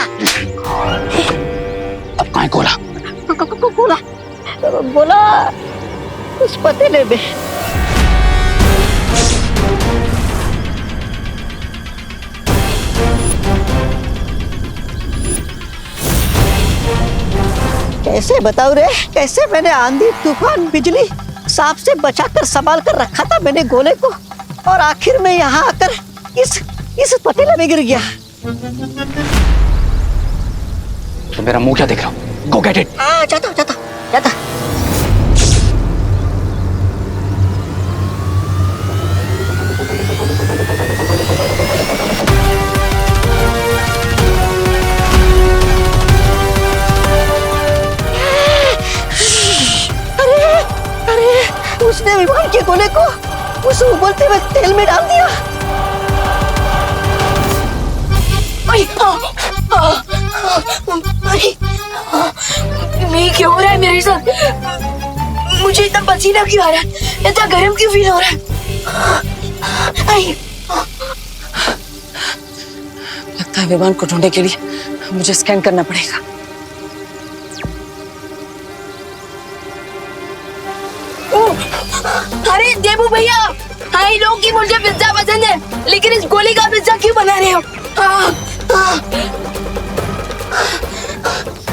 [SPEAKER 5] अब कहाँ है गोला?
[SPEAKER 6] गोला, गोला उस पतीले में। कैसे बताऊं रे, कैसे मैंने आंधी तूफान बिजली सांप से बचाकर संभाल कर रखा था मैंने गोले को, और आखिर में यहाँ आकर इस पतीले में गिर गया।
[SPEAKER 5] तो मेरा मुंह क्या देख रहा हो? गो गेट इट।
[SPEAKER 6] जाता जाता जाता। उसने विमान के गोले को उस उबलते हुए तेल में डाल दिया।
[SPEAKER 7] नहीं, क्या हो रहा है मेरे साथ? मुझे इतना पसीना क्यों आ रहा है? इतना गर्म क्यों फील हो रहा है?
[SPEAKER 2] लगता है विमान को ढूंढने के लिए मुझे स्कैन करना पड़ेगा।
[SPEAKER 7] अरे देबू भैया, आई नो कि मुझे पिज्जा पसंद है, लेकिन इस गोली का पिज्जा क्यों बना रहे हो?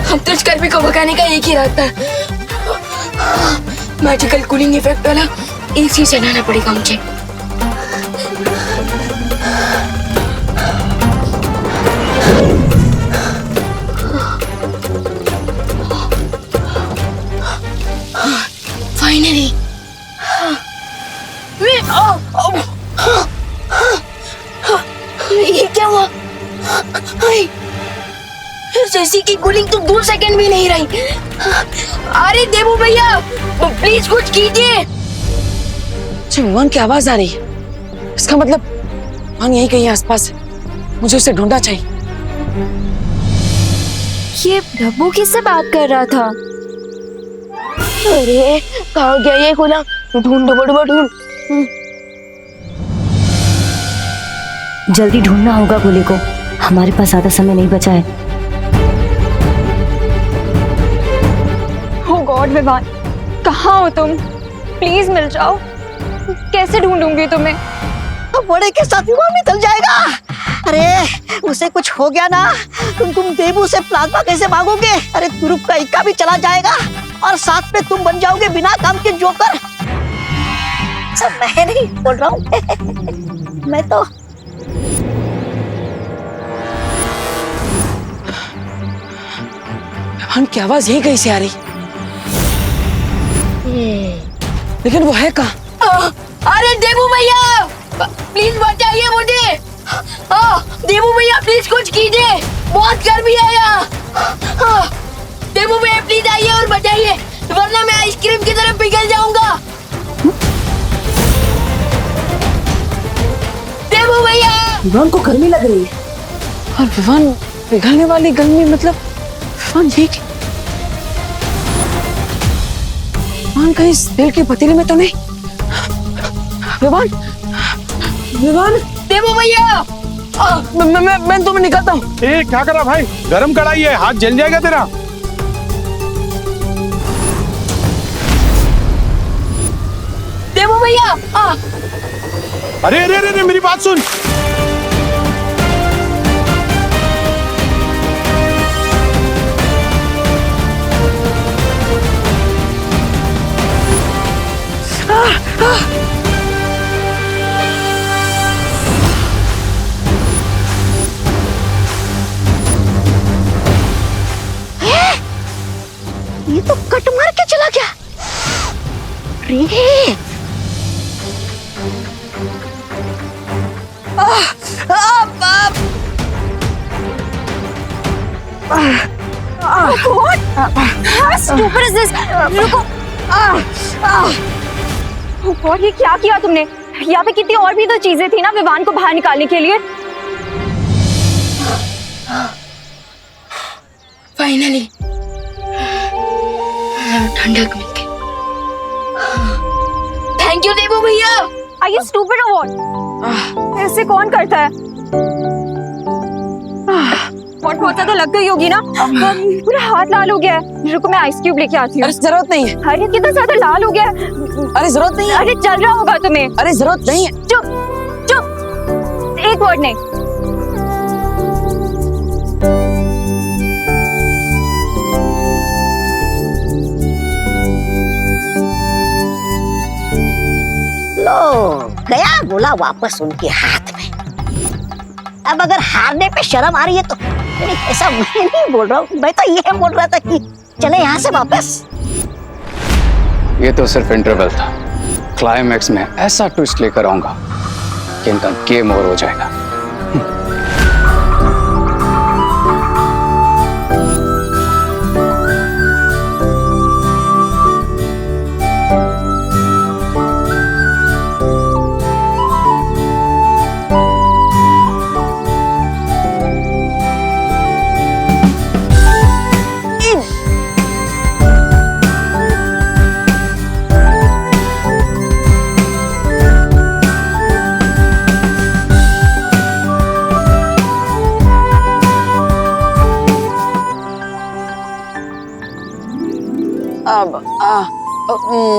[SPEAKER 7] हम तो इस कर्मी को भगाने का एक ही रास्ता है, मैजिकल कूलिंग इफेक्ट वाला एसी चलाना पड़ेगा मुझे। फाइनली ये क्या हुआ? एसी की कूलिंग तो 2 सेकंड भी नहीं रही। अरे देबू भैया, प्लीज कुछ कीजिए।
[SPEAKER 2] विमान की आवाज आ रही है, इसका मतलब विमान यहीं कहीं आसपास है। मुझे उसे ढूंढना चाहिए।
[SPEAKER 4] ये डब्बू किससे बात कर रहा था?
[SPEAKER 7] अरे कहाँ गया ये गोला? ढूंढो बड़बड़ ढूंढ।
[SPEAKER 4] जल्दी ढूंढना होगा गोले को, हमारे पास ज्यादा समय नहीं बचा है। गॉड विवान, कहाँ हो तुम? प्लीज मिल जाओ। कैसे ढूंढूंगी तुम्हें?
[SPEAKER 6] बड़े के साथ विवाह में चल जाएगा। अरे उसे कुछ हो गया ना, तुम देबू से प्लाज्मा कैसे मांगोगे? अरे तुरुप का इक्का भी चला जाएगा और साथ में तुम बन जाओगे बिना काम के जोकर। सब मैं नहीं बोल रहा हूँ मैं तो
[SPEAKER 2] विवान की आवाज यही कहीं से आ रही, लेकिन वो है कहाँ?
[SPEAKER 7] अरे देबू भैया प्लीज बचाइए मुझे। देबू भैया प्लीज कुछ कीजिए, बहुत गर्मी है यहाँ। देबू भैया प्लीज आइए और बचाइए, वरना मैं आइसक्रीम की तरफ पिघल जाऊंगा। देबू भैया।
[SPEAKER 10] विवान को गर्मी लग रही है।
[SPEAKER 2] और विवान पिघलने वाली गर्मी मतलब विवान ये क्या? विवान कहीं इस तेल के पतीले में तो नहीं? विवान, विवान,
[SPEAKER 7] देबू भैया।
[SPEAKER 2] मैं तुम्हें निकलता हूँ।
[SPEAKER 11] ए क्या करा भाई, गरम कढ़ाई है, हाथ जल जाएगा तेरा।
[SPEAKER 7] देबू भैया।
[SPEAKER 11] अरे अरे अरे मेरी बात सुन।
[SPEAKER 6] ये तो कट मार के चला गया। रे
[SPEAKER 4] Stupid is this? रुको। Oh God, ये क्या किया तुमने? यहाँ पे कितनी और भी तो चीजें थी ना विवान को बाहर निकालने के लिए।
[SPEAKER 7] फाइनली ठंडक मिल गई। थैंक यू देबू भैया।
[SPEAKER 4] Are you stupid or what? ऐसे कौन करता है? बहुत ज्यादा लग गई होगी ना, पूरा हाथ लाल हो गया है। रुको मैं आइस क्यूब लेके आती हूँ।
[SPEAKER 2] अरे जरूरत नहीं है।
[SPEAKER 4] अरे कितना ज्यादा लाल हो गया है।
[SPEAKER 2] अरे जरूरत नहीं है।
[SPEAKER 4] अरे चल रहा होगा तुम्हें।
[SPEAKER 2] अरे जरूरत नहीं है।
[SPEAKER 4] चुप चुप, एक वर्ड नहीं।
[SPEAKER 6] लो गया गोला वापस उनके हाथ में। अब अगर हारने पे शर्म आ रही है तो नहीं, ऐसा मैं नहीं बोल रहा हूँ। मैं तो ये बोल रहा था कि चले यहाँ से वापस।
[SPEAKER 5] ये तो सिर्फ इंटरवल था, क्लाइमैक्स में ऐसा ट्विस्ट लेकर आऊंगा कि इनका गेम ओवर हो जाएगा।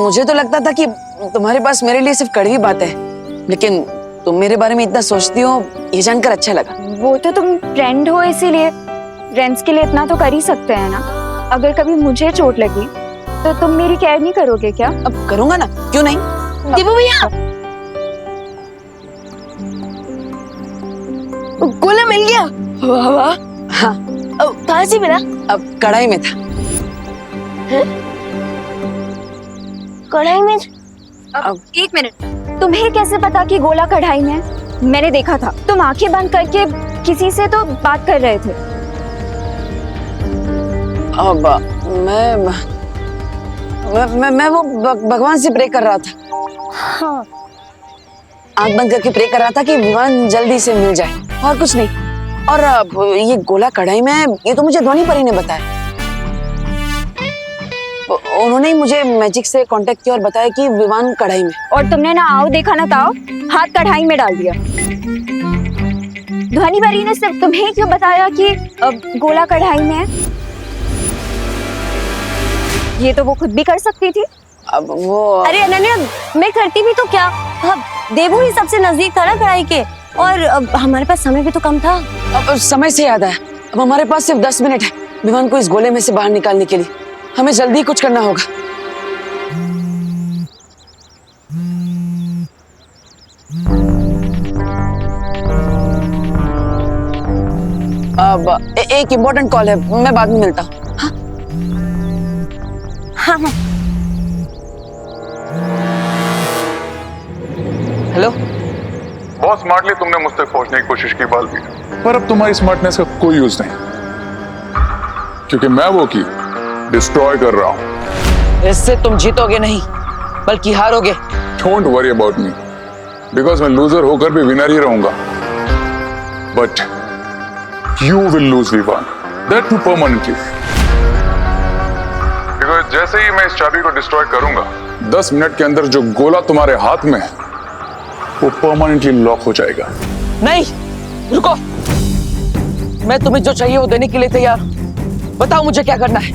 [SPEAKER 2] मुझे तो लगता था कि तुम्हारे पास मेरे लिए सिर्फ कड़वी बात है, लेकिन तुम मेरे बारे में इतना सोचती हो ये जानकर अच्छा लगा।
[SPEAKER 4] वो तो तुम फ्रेंड हो, इसीलिए फ्रेंड्स के लिए इतना तो कर ही सकते हैं ना। अगर कभी मुझे चोट लगी तो तुम मेरी केयर नहीं करोगे क्या?
[SPEAKER 2] अब करूंगा ना, क्यों नहीं।
[SPEAKER 7] देबू भैया गोला मिल गया। वाह वाह।
[SPEAKER 2] हाँ,
[SPEAKER 7] कहाँ से मिला?
[SPEAKER 2] अब कढ़ाई में था।
[SPEAKER 7] कढ़ाई में?
[SPEAKER 4] अब एक मिनट, तुम्हें कैसे पता कि गोला कढ़ाई में है? मैंने देखा था, तुम आंखें बंद करके किसी से तो बात कर रहे थे।
[SPEAKER 2] अब मैं वो भगवान से प्रे कर रहा था।
[SPEAKER 4] हाँ।
[SPEAKER 2] आंख बंद करके प्रे कर रहा था कि विवान जल्दी से मिल जाए, और कुछ नहीं। और ये गोला कढ़ाई में है, ये तो मुझे ध्वनि परी ने बताया। उन्होंने ही मुझे मैजिक से कांटेक्ट किया और बताया कि विवान कढ़ाई में।
[SPEAKER 4] और तुमने ना आओ देखा ना ताओ, हाथ कढ़ाई में डाल दिया। ध्वनि परी ने सिर्फ तुम्हें क्यों बताया कि गोला कढ़ाई में है? ये तो वो खुद भी कर सकती थी।
[SPEAKER 2] अब वो
[SPEAKER 4] अरे अनन्या, मैं करती भी तो क्या, अब देवू ही सबसे नजदीक था ना कढ़ाई के, और अब हमारे पास समय भी तो कम था।
[SPEAKER 2] अब समय से याद आया, अब हमारे पास सिर्फ 10 मिनट है विवान को इस गोले में से बाहर निकालने के लिए। हमें जल्दी कुछ करना होगा। अब एक इम्पोर्टेंट कॉल है, मैं बाद में मिलता हूँ।
[SPEAKER 4] हाँ हाँ।
[SPEAKER 2] हेलो।
[SPEAKER 8] बहुत स्मार्टली तुमने मुझ तक पहुंचने की कोशिश की बालवीर, पर अब तुम्हारी स्मार्टनेस का कोई यूज नहीं, क्योंकि मैं वो की डिस्ट्रॉय कर रहा हूं।
[SPEAKER 2] इससे तुम जीतोगे नहीं बल्कि हारोगे।
[SPEAKER 8] Don't worry about me, because मैं लूजर होकर भी विनर ही रहूंगा। But you will lose Vivaan, that too permanently. Because जैसे ही मैं इस चाबी को डिस्ट्रॉय करूंगा, 10 मिनट के अंदर जो गोला तुम्हारे हाथ में है वो परमानेंटली लॉक हो जाएगा।
[SPEAKER 2] नहीं, रुको। मैं तुम्हें जो चाहिए वो देने के लिए तैयार हूं। बताओ मुझे क्या करना है।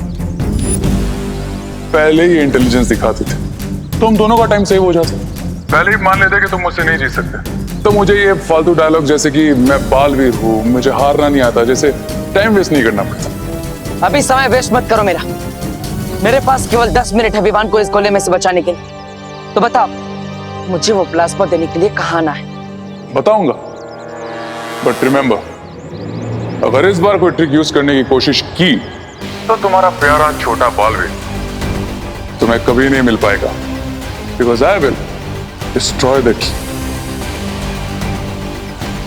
[SPEAKER 8] पहले ही इंटेलिजेंस दिखाते थे तो हम दोनों का टाइम सेव हो जाता। पहले ही मान लेते कि तुम मुझसे नहीं जीत सकते, तो मुझे ये फालतू डायलॉग जैसे कि मैं बालवीर हूँ, मुझे हारना नहीं आता, जैसे टाइम वेस्ट नहीं करना पड़ता।
[SPEAKER 2] अभी समय वेस्ट मत करो मेरा। मेरे पास केवल 10 मिनट है विवान को इस गोले में से बचाने के लिए। तो बताओ मुझे वो प्लाज्मा देने के लिए कहाँ आना है।
[SPEAKER 8] बताऊंगा, बट रिमेंबर, अगर इस बार कोई ट्रिक यूज करने की कोशिश की तो तुम्हारा प्यारा छोटा बालवीर तुम्हें कभी नहीं मिल पाएगा, because I will destroy the key.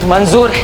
[SPEAKER 2] मंजूर है।